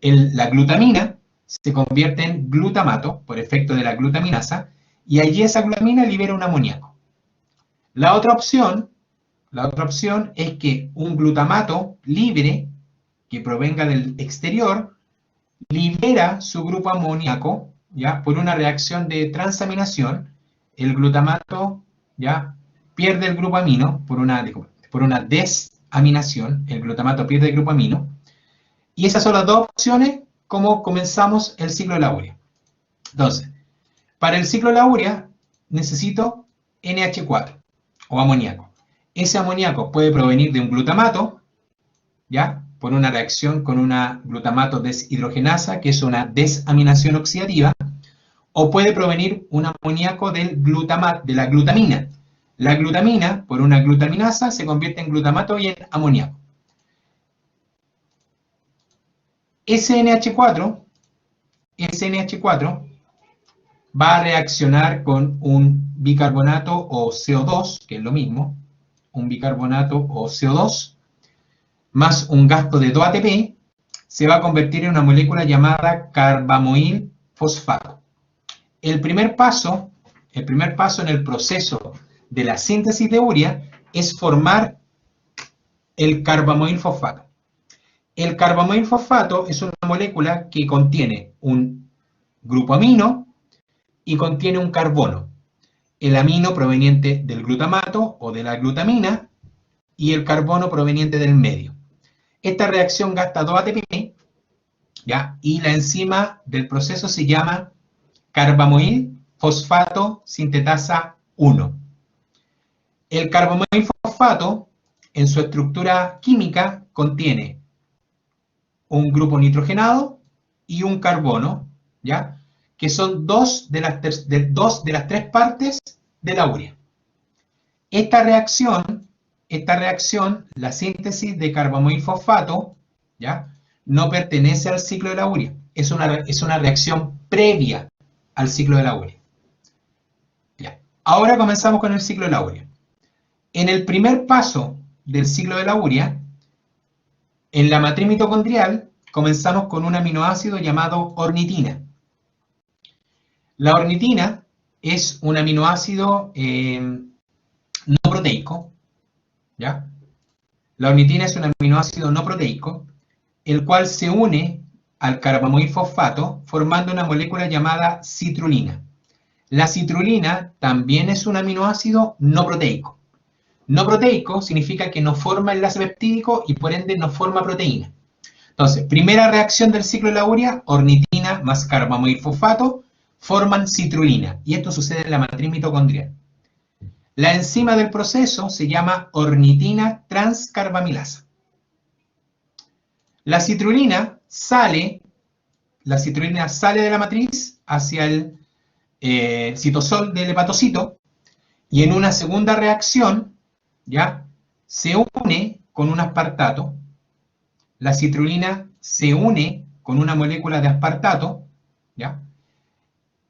La glutamina se convierte en glutamato por efecto de la glutaminasa, y allí esa glutamina libera un amoníaco. La otra opción es que un glutamato libre, que provenga del exterior, libera su grupo amoníaco, ¿ya? Por una reacción de transaminación. El glutamato ya pierde el grupo amino por una desaminación. El glutamato pierde el grupo amino. Y esas son las dos opciones como comenzamos el ciclo de la urea. Entonces, para el ciclo de la urea necesito NH4 o amoníaco. Ese amoníaco puede provenir de un glutamato, ¿ya? Por una reacción con una glutamato deshidrogenasa, que es una desaminación oxidativa, o puede provenir un amoníaco de la glutamina. La glutamina, por una glutaminasa, se convierte en glutamato y en amoníaco. SNH4 va a reaccionar con un bicarbonato o CO2, que es lo mismo, un bicarbonato o CO2, más un gasto de 2 ATP, se va a convertir en una molécula llamada carbamoil fosfato. El primer paso en el proceso de la síntesis de urea es formar el carbamoil fosfato. El carbamoil fosfato es una molécula que contiene un grupo amino y contiene un carbono. El amino proveniente del glutamato o de la glutamina y el carbono proveniente del medio. Esta reacción gasta 2 ATP, ¿ya? Y la enzima del proceso se llama carbamoil fosfato sintetasa 1. El carbamoil fosfato en su estructura química contiene un grupo nitrogenado y un carbono, ¿ya? Que son dos de las tres partes de la urea. Esta reacción, la síntesis de carbamoil fosfato, ¿ya? No pertenece al ciclo de la urea. Es una reacción previa al ciclo de la urea. Ya. Ahora comenzamos con el ciclo de la urea. En el primer paso del ciclo de la urea, en la matriz mitocondrial, comenzamos con un aminoácido llamado ornitina. La ornitina es un aminoácido no proteico, ¿ya? La ornitina es un aminoácido no proteico, el cual se une al carbamoil fosfato formando una molécula llamada citrulina. La citrulina también es un aminoácido no proteico. No proteico significa que no forma enlace peptídico y por ende no forma proteína. Entonces, primera reacción del ciclo de la urea, ornitina más carbamoil fosfato forman citrulina, y esto sucede en la matriz mitocondrial. La enzima del proceso se llama ornitina transcarbamilasa. La citrulina sale de la matriz hacia el citosol del hepatocito y en una segunda reacción, ¿ya? Se une con un aspartato. La citrulina se une con una molécula de aspartato, ¿ya?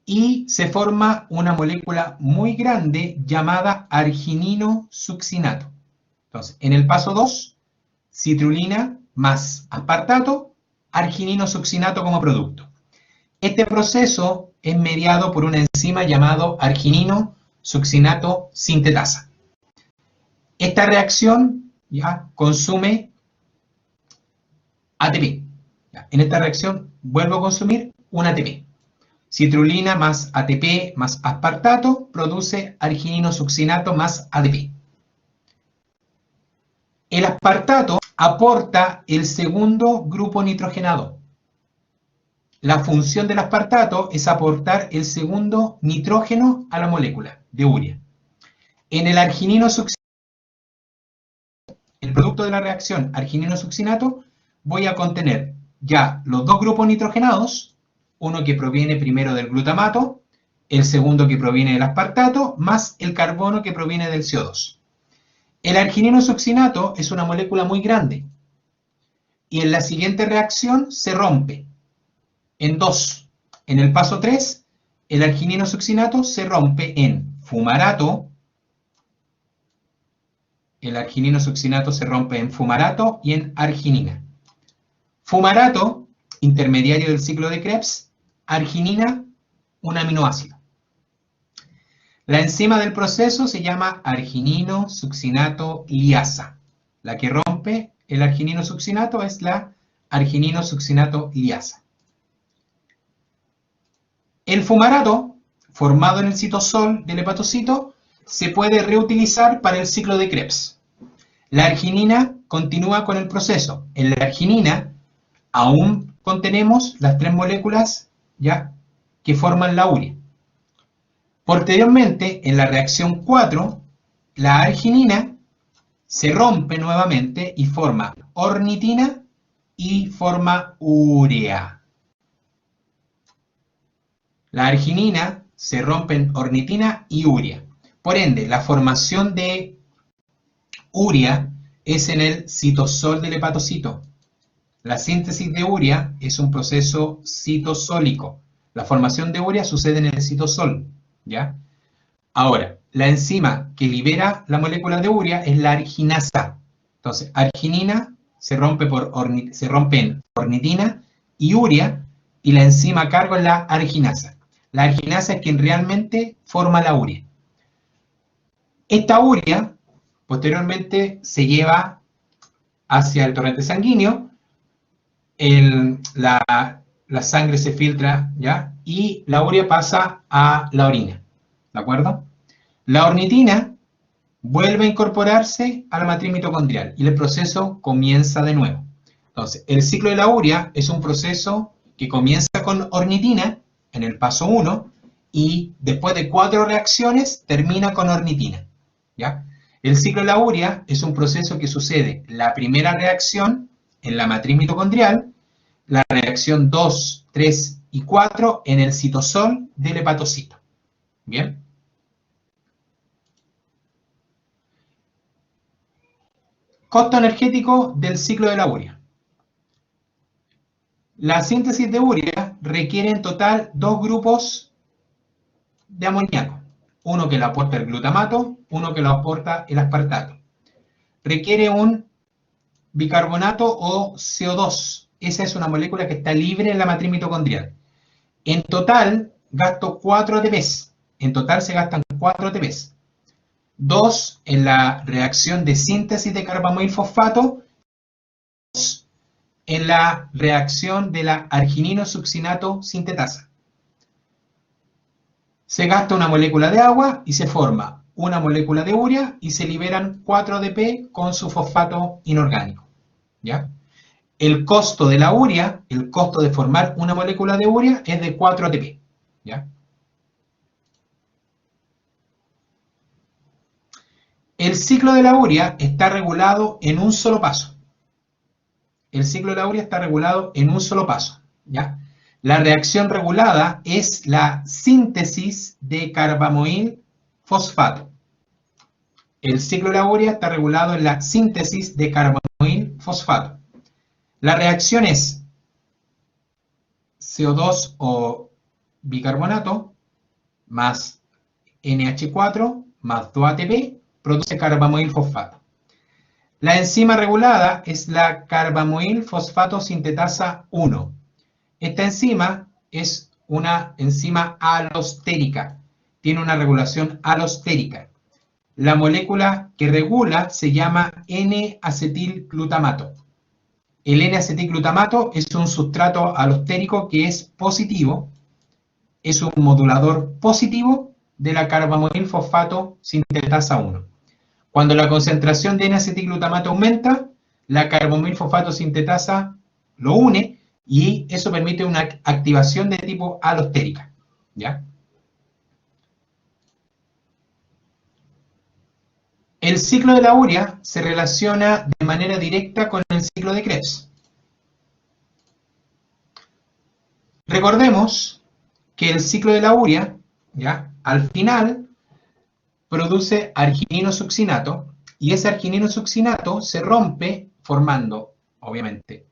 Y se forma una molécula muy grande llamada arginino succinato. Entonces, en el paso 2, citrulina más aspartato, arginino succinato como producto. Este proceso es mediado por una enzima llamado arginino succinato sintetasa. Esta reacción ya consume ATP. En esta reacción vuelvo a consumir un ATP. Citrulina más ATP más aspartato produce arginino succinato más ADP. El aspartato aporta el segundo grupo nitrogenado. La función del aspartato es aportar el segundo nitrógeno a la molécula de urea. En el arginino succinato, el producto de la reacción arginino succinato, voy a contener ya los dos grupos nitrogenados, uno que proviene primero del glutamato, el segundo que proviene del aspartato, más el carbono que proviene del CO2. El arginino succinato es una molécula muy grande y en la siguiente reacción se rompe en dos. En el paso 3, el arginino succinato se rompe en fumarato. El arginino succinato se rompe en fumarato y en arginina. Fumarato, intermediario del ciclo de Krebs, arginina, un aminoácido. La enzima del proceso se llama arginino succinato liasa. La que rompe el arginino succinato es la arginino succinato liasa. El fumarato, formado en el citosol del hepatocito, se puede reutilizar para el ciclo de Krebs. La arginina continúa con el proceso. En la arginina aún contenemos las tres moléculas ya que forman la urea. Posteriormente, en la reacción 4, la arginina se rompe nuevamente y forma ornitina y forma urea. La arginina se rompe en ornitina y urea. Por ende, la formación de urea es en el citosol del hepatocito. La síntesis de urea es un proceso citosólico. La formación de urea sucede en el citosol, ¿ya? Ahora, la enzima que libera la molécula de urea es la arginasa. Entonces, arginina se rompe en ornitina y urea, y la enzima a cargo es la arginasa. La arginasa es quien realmente forma la urea. Esta urea, posteriormente, se lleva hacia el torrente sanguíneo, la sangre se filtra, ¿ya? Y la urea pasa a la orina, ¿de acuerdo? La ornitina vuelve a incorporarse a la matriz mitocondrial y el proceso comienza de nuevo. Entonces, el ciclo de la urea es un proceso que comienza con ornitina en el paso 1 y después de 4 reacciones termina con ornitina, ¿ya? El ciclo de la urea es un proceso que sucede la primera reacción en la matriz mitocondrial, la reacción 2, 3 y 4 en el citosol del hepatocito. ¿Bien? Costo energético del ciclo de la urea. La síntesis de urea requiere en total dos grupos de amoníaco. Uno que lo aporta el glutamato, uno que lo aporta el aspartato. Requiere un bicarbonato o CO2. Esa es una molécula que está libre en la matriz mitocondrial. En total, gasto 4 ATPs. En total se gastan 4 ATPs. 2 en la reacción de síntesis de carbamoil fosfato, 2 en la reacción de la arginino-succinato sintetasa. Se gasta una molécula de agua y se forma una molécula de urea y se liberan 4 ADP con su fosfato inorgánico. ¿Ya? El costo de la urea, el costo de formar una molécula de urea es de 4 ATP. ¿Ya? El ciclo de la urea está regulado en un solo paso. El ciclo de la urea está regulado en un solo paso. ¿Ya? La reacción regulada es la síntesis de carbamoil fosfato. El ciclo de la urea está regulado en la síntesis de carbamoil fosfato. La reacción es CO2 o bicarbonato más NH4 más 2 ATP produce carbamoil fosfato. La enzima regulada es la carbamoil fosfato sintetasa 1. Esta enzima es una enzima alostérica, tiene una regulación alostérica. La molécula que regula se llama N-acetilglutamato. El N-acetilglutamato es un sustrato alostérico que es positivo, es un modulador positivo de la carbamoil fosfato sintetasa 1. Cuando la concentración de N-acetilglutamato aumenta, la carbamoil fosfato sintetasa lo une y eso permite una activación de tipo alostérica. ¿Ya? El ciclo de la urea se relaciona de manera directa con el ciclo de Krebs. Recordemos que el ciclo de la urea, ¿ya? Al final, produce arginino-succinato y ese arginino-succinato se rompe formando, obviamente,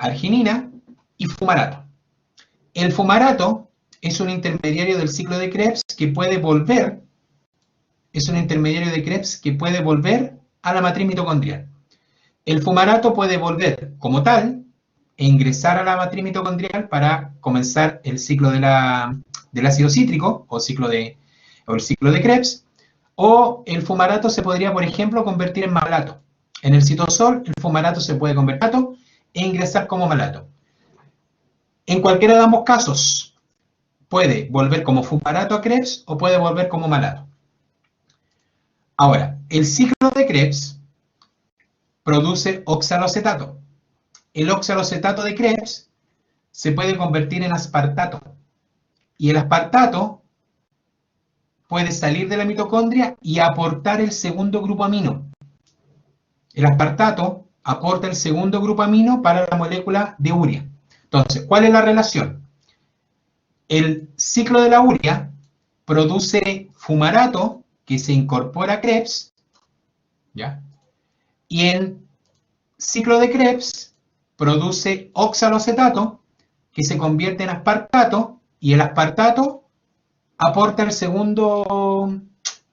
arginina y fumarato. El fumarato es un intermediario del ciclo de Krebs que puede volver, a la matriz mitocondrial. El fumarato puede volver como tal e ingresar a la matriz mitocondrial para comenzar el ciclo del ácido cítrico o el ciclo de Krebs, o el fumarato se podría, por ejemplo, convertir en malato. En el citosol, el fumarato se puede convertir en malato e ingresar como malato. En cualquiera de ambos casos, puede volver como fumarato a Krebs o puede volver como malato. Ahora, el ciclo de Krebs produce oxaloacetato. El oxaloacetato de Krebs se puede convertir en aspartato. Y el aspartato puede salir de la mitocondria y aportar el segundo grupo amino. El aspartato aporta el segundo grupo amino para la molécula de urea. Entonces, ¿cuál es la relación? El ciclo de la urea produce fumarato que se incorpora a Krebs, ¿ya? Y el ciclo de Krebs produce oxaloacetato que se convierte en aspartato y el aspartato aporta el segundo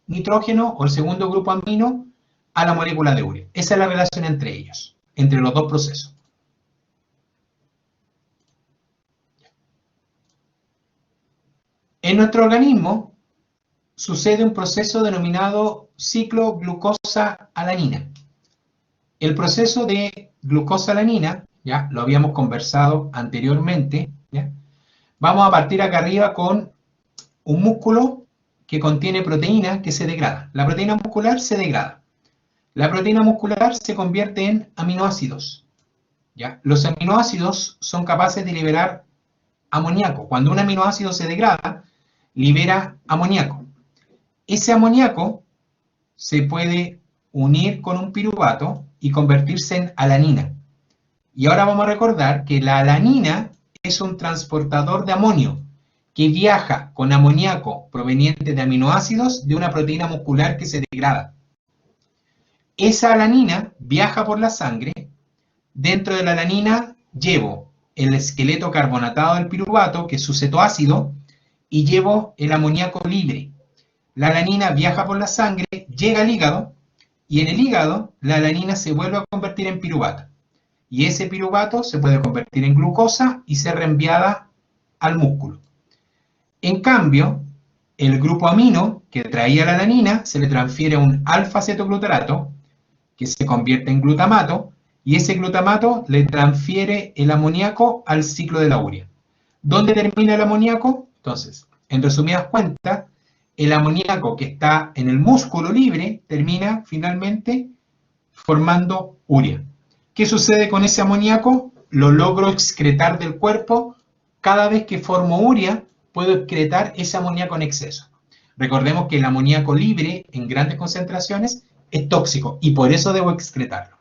nitrógeno o el segundo grupo amino a la molécula de urea. Esa es la relación entre ellos, entre los dos procesos. En nuestro organismo sucede un proceso denominado ciclo glucosa-alanina. El proceso de glucosa-alanina, ya lo habíamos conversado anteriormente, ¿ya? Vamos a partir acá arriba con un músculo que contiene proteína que se degrada. La proteína muscular se degrada. La proteína muscular se convierte en aminoácidos. ¿Ya? Los aminoácidos son capaces de liberar amoníaco. Cuando un aminoácido se degrada, libera amoníaco. Ese amoníaco se puede unir con un piruvato y convertirse en alanina. Y ahora vamos a recordar que la alanina es un transportador de amonio que viaja con amoníaco proveniente de aminoácidos de una proteína muscular que se degrada. Esa alanina viaja por la sangre. Dentro de la alanina llevo el esqueleto carbonatado del piruvato, que es su cetoácido, y llevo el amoníaco libre. La alanina viaja por la sangre, llega al hígado, y en el hígado la alanina se vuelve a convertir en piruvato. Y ese piruvato se puede convertir en glucosa y ser reenviada al músculo. En cambio, el grupo amino que traía la alanina se le transfiere un alfa-cetoglutarato, que se convierte en glutamato, y ese glutamato le transfiere el amoníaco al ciclo de la urea. ¿Dónde termina el amoníaco? Entonces, en resumidas cuentas, el amoníaco que está en el músculo libre termina finalmente formando urea. ¿Qué sucede con ese amoníaco? Lo logro excretar del cuerpo. Cada vez que formo urea, puedo excretar ese amoníaco en exceso. Recordemos que el amoníaco libre en grandes concentraciones es tóxico y por eso debo excretarlo.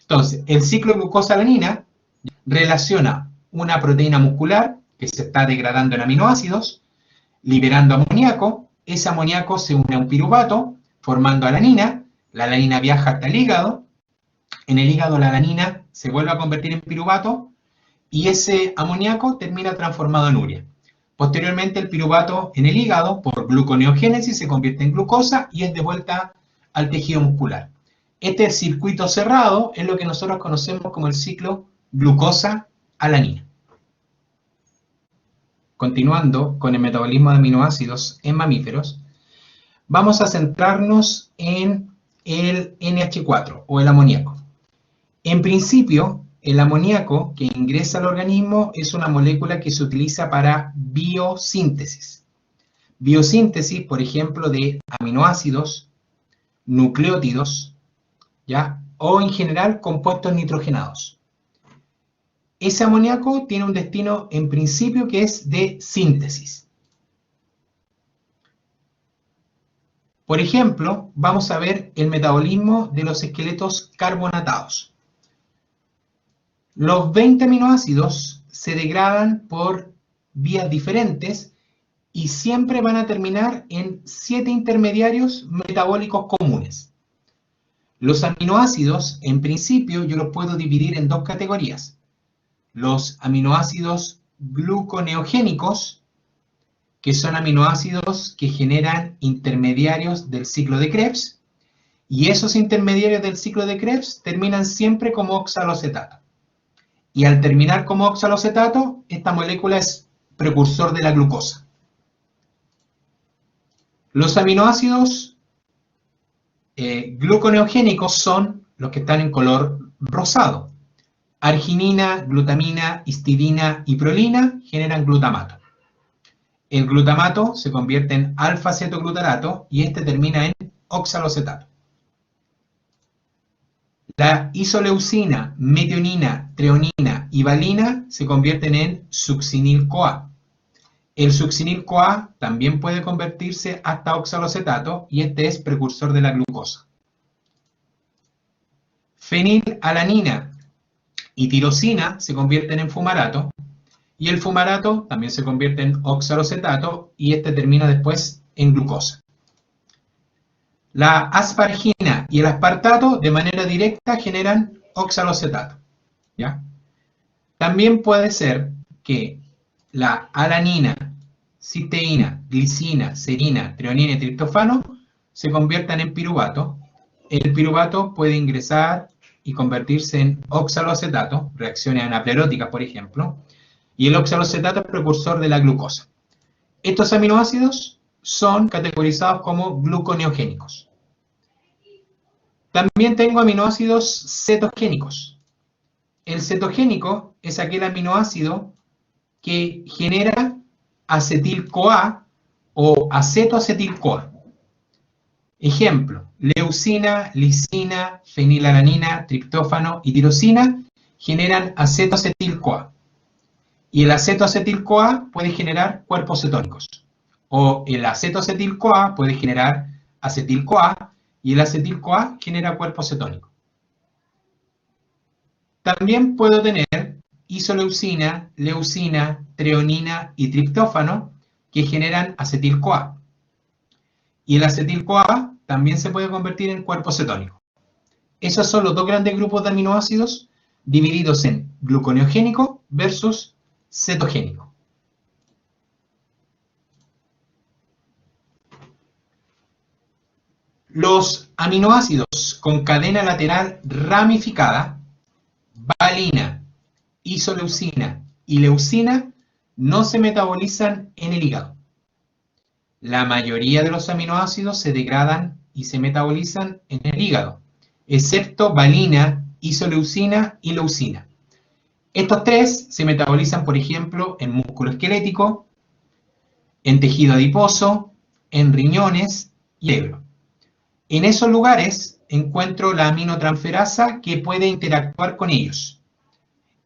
Entonces, el ciclo glucosa-alanina relaciona una proteína muscular que se está degradando en aminoácidos, liberando amoníaco. Ese amoníaco se une a un piruvato, formando alanina. La alanina viaja hasta el hígado. En el hígado la alanina se vuelve a convertir en piruvato y ese amoníaco termina transformado en urea. Posteriormente el piruvato en el hígado, por gluconeogénesis, se convierte en glucosa y es de vuelta al tejido muscular. Este circuito cerrado es lo que nosotros conocemos como el ciclo glucosa-alanina. Continuando con el metabolismo de aminoácidos en mamíferos, vamos a centrarnos en el NH4 o el amoníaco. En principio, el amoníaco que ingresa al organismo es una molécula que se utiliza para biosíntesis. Biosíntesis, por ejemplo, de aminoácidos, nucleótidos, ¿ya? O en general compuestos nitrogenados. Ese amoníaco tiene un destino en principio que es de síntesis. Por ejemplo, vamos a ver el metabolismo de los esqueletos carbonatados. Los 20 aminoácidos se degradan por vías diferentes y siempre van a terminar en 7 intermediarios metabólicos comunes. Los aminoácidos, en principio, yo los puedo dividir en dos categorías. Los aminoácidos gluconeogénicos, que son aminoácidos que generan intermediarios del ciclo de Krebs, y esos intermediarios del ciclo de Krebs terminan siempre como oxalocetato. Y al terminar como oxalocetato, esta molécula es precursor de la glucosa. Los aminoácidos gluconeogénicos son los que están en color rosado. Arginina, glutamina, histidina y prolina generan glutamato. El glutamato se convierte en alfa-cetoglutarato y este termina en oxalocetato. La isoleucina, metionina, treonina y valina se convierten en succinil-CoA. El succinil-CoA también puede convertirse hasta oxalocetato y este es precursor de la glucosa. Fenilalanina y tirosina se convierten en fumarato y el fumarato también se convierte en oxalocetato y este termina después en glucosa. La aspargina y el aspartato de manera directa generan oxalocetato, ¿ya? También puede ser que la alanina, cisteína, glicina, serina, treonina y triptofano se conviertan en piruvato. El piruvato puede ingresar y convertirse en oxaloacetato, reacciones anapleróticas, por ejemplo, y el oxalocetato es precursor de la glucosa. Estos aminoácidos son categorizados como gluconeogénicos. También tengo aminoácidos cetogénicos. El cetogénico es aquel aminoácido que genera acetil-CoA o acetoacetil-CoA. Ejemplo, leucina, lisina, fenilalanina, triptófano y tirosina generan acetoacetil-CoA. Y el acetoacetil-CoA puede generar cuerpos cetónicos. O el acetoacetil-CoA puede generar acetil-CoA y el acetil-CoA genera cuerpo cetónico. También puedo tener isoleucina, leucina, treonina y triptófano que generan acetil-CoA. Y el acetil-CoA también se puede convertir en cuerpo cetónico. Esos son los dos grandes grupos de aminoácidos divididos en gluconeogénico versus cetogénico. Los aminoácidos con cadena lateral ramificada, valina, isoleucina y leucina, no se metabolizan en el hígado. La mayoría de los aminoácidos se degradan y se metabolizan en el hígado, excepto valina, isoleucina y leucina. Estos tres se metabolizan, por ejemplo, en músculo esquelético, en tejido adiposo, en riñones y cerebro. En esos lugares encuentro la aminotransferasa que puede interactuar con ellos.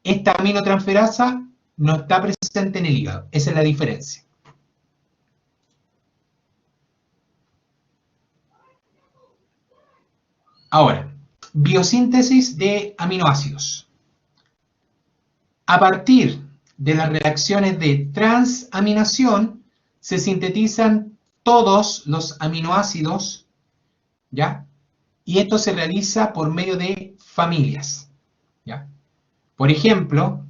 Esta aminotransferasa no está presente en el hígado. Esa es la diferencia. Ahora, biosíntesis de aminoácidos. A partir de las reacciones de transaminación se sintetizan todos los aminoácidos, ¿ya? Y esto se realiza por medio de familias, ¿ya? Por ejemplo,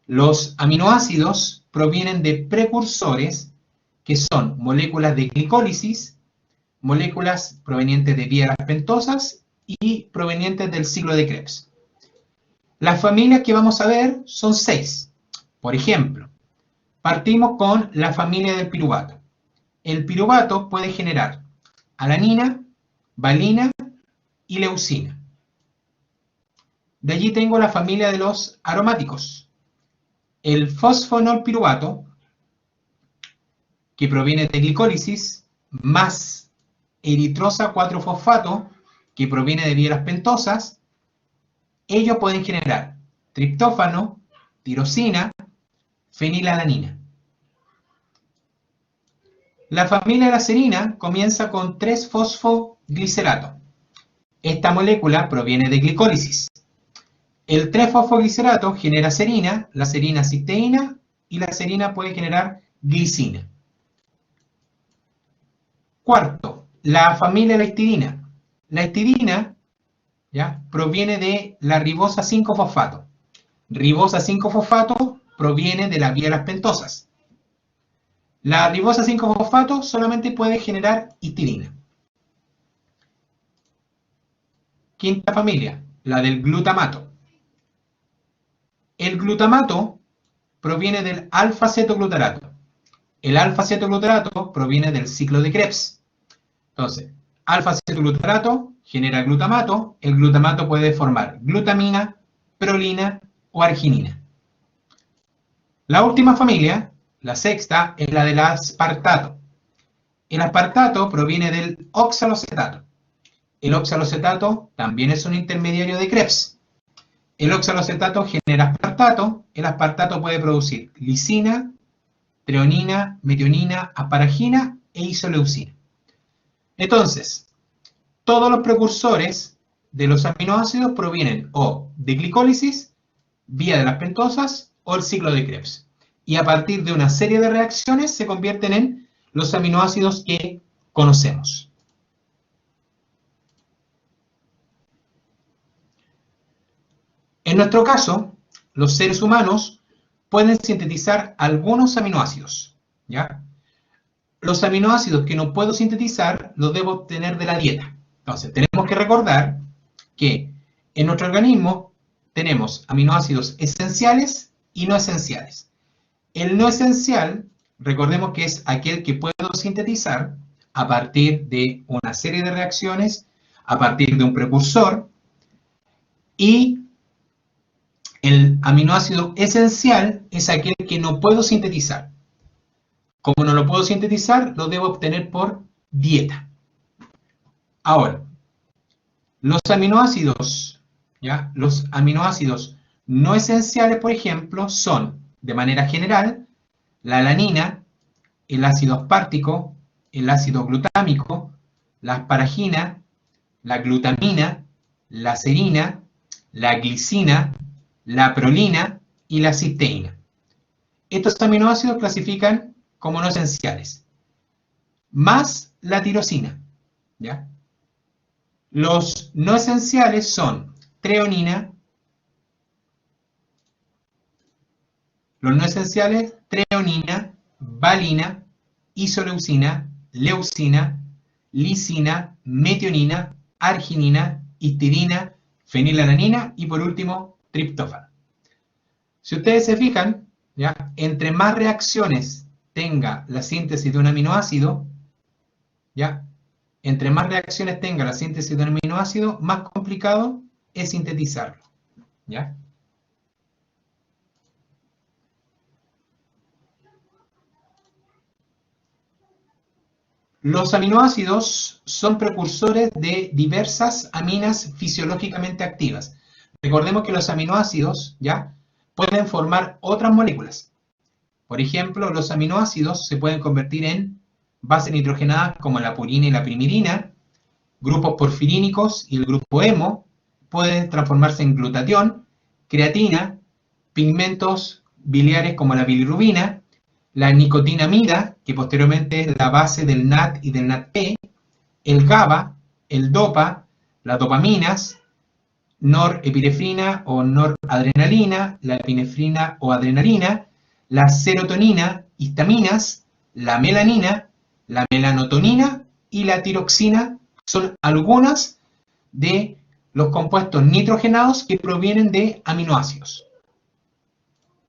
los aminoácidos provienen de precursores que son moléculas de glicólisis, moléculas provenientes de vías pentosas y provenientes del ciclo de Krebs. Las familias que vamos a ver son 6. Por ejemplo, partimos con la familia del piruvato. El piruvato puede generar alanina, valina y leucina. De allí tengo la familia de los aromáticos. El fosfonolpiruvato, que proviene de glicólisis, más eritrosa 4-fosfato, que proviene de vías pentosas, ellos pueden generar triptófano, tirosina, fenilalanina. La familia de la serina comienza con 3-fosfoglicerato. Esta molécula proviene de glicólisis. El 3-fosfoglicerato genera serina, la serina cisteína, y la serina puede generar glicina. Cuarto, la familia de la histidina. La histidina, ¿ya?, proviene de la ribosa 5-fosfato. Ribosa 5-fosfato proviene de las vías pentosas. La ribosa 5-fosfato solamente puede generar histidina. Quinta familia, la del glutamato. El glutamato proviene del alfa-cetoglutarato. El alfa-cetoglutarato proviene del ciclo de Krebs. Entonces, alfa-cetoglutarato genera glutamato. El glutamato puede formar glutamina, prolina o arginina. La última familia, la sexta, es la del aspartato. El aspartato proviene del oxalocetato. El oxalocetato también es un intermediario de Krebs. El oxalocetato genera aspartato. El aspartato puede producir lisina, treonina, metionina, asparagina e isoleucina. Entonces, todos los precursores de los aminoácidos provienen o de glicólisis, vía de las pentosas o el ciclo de Krebs. Y a partir de una serie de reacciones se convierten en los aminoácidos que conocemos. En nuestro caso, los seres humanos pueden sintetizar algunos aminoácidos, ¿ya? Los aminoácidos que no puedo sintetizar los debo obtener de la dieta. Entonces, tenemos que recordar que en nuestro organismo tenemos aminoácidos esenciales y no esenciales. El no esencial, recordemos que es aquel que puedo sintetizar a partir de una serie de reacciones, a partir de un precursor, y el aminoácido esencial es aquel que no puedo sintetizar. Como no lo puedo sintetizar, lo debo obtener por dieta. Ahora, los aminoácidos, ¿ya?, los aminoácidos no esenciales, por ejemplo, son, de manera general, la alanina, el ácido aspartico, el ácido glutámico, la asparagina, la glutamina, la serina, la glicina, la prolina y la cisteína. Estos aminoácidos clasifican como no esenciales, más la tirosina, ¿ya? Los no esenciales son treonina, valina, isoleucina, leucina, lisina, metionina, arginina, histidina, fenilalanina y por último, triptófano. Si ustedes se fijan, ¿ya? Entre más reacciones tenga la síntesis de un aminoácido, ¿ya? Entre más reacciones tenga la síntesis de un aminoácido, más complicado es sintetizarlo, ¿ya? Los aminoácidos son precursores de diversas aminas fisiológicamente activas. Recordemos que los aminoácidos, ¿ya?, pueden formar otras moléculas. Por ejemplo, los aminoácidos se pueden convertir en bases nitrogenadas como la purina y la pirimidina, grupos porfirínicos y el grupo hemo, pueden transformarse en glutatión, creatina, pigmentos biliares como la bilirrubina, la nicotinamida, que posteriormente es la base del NAD y del NADP, el GABA, el DOPA, las dopaminas, norepinefrina o noradrenalina, la epinefrina o adrenalina, la serotonina, histaminas, la melanina, la melanotonina y la tiroxina son algunas de los compuestos nitrogenados que provienen de aminoácidos.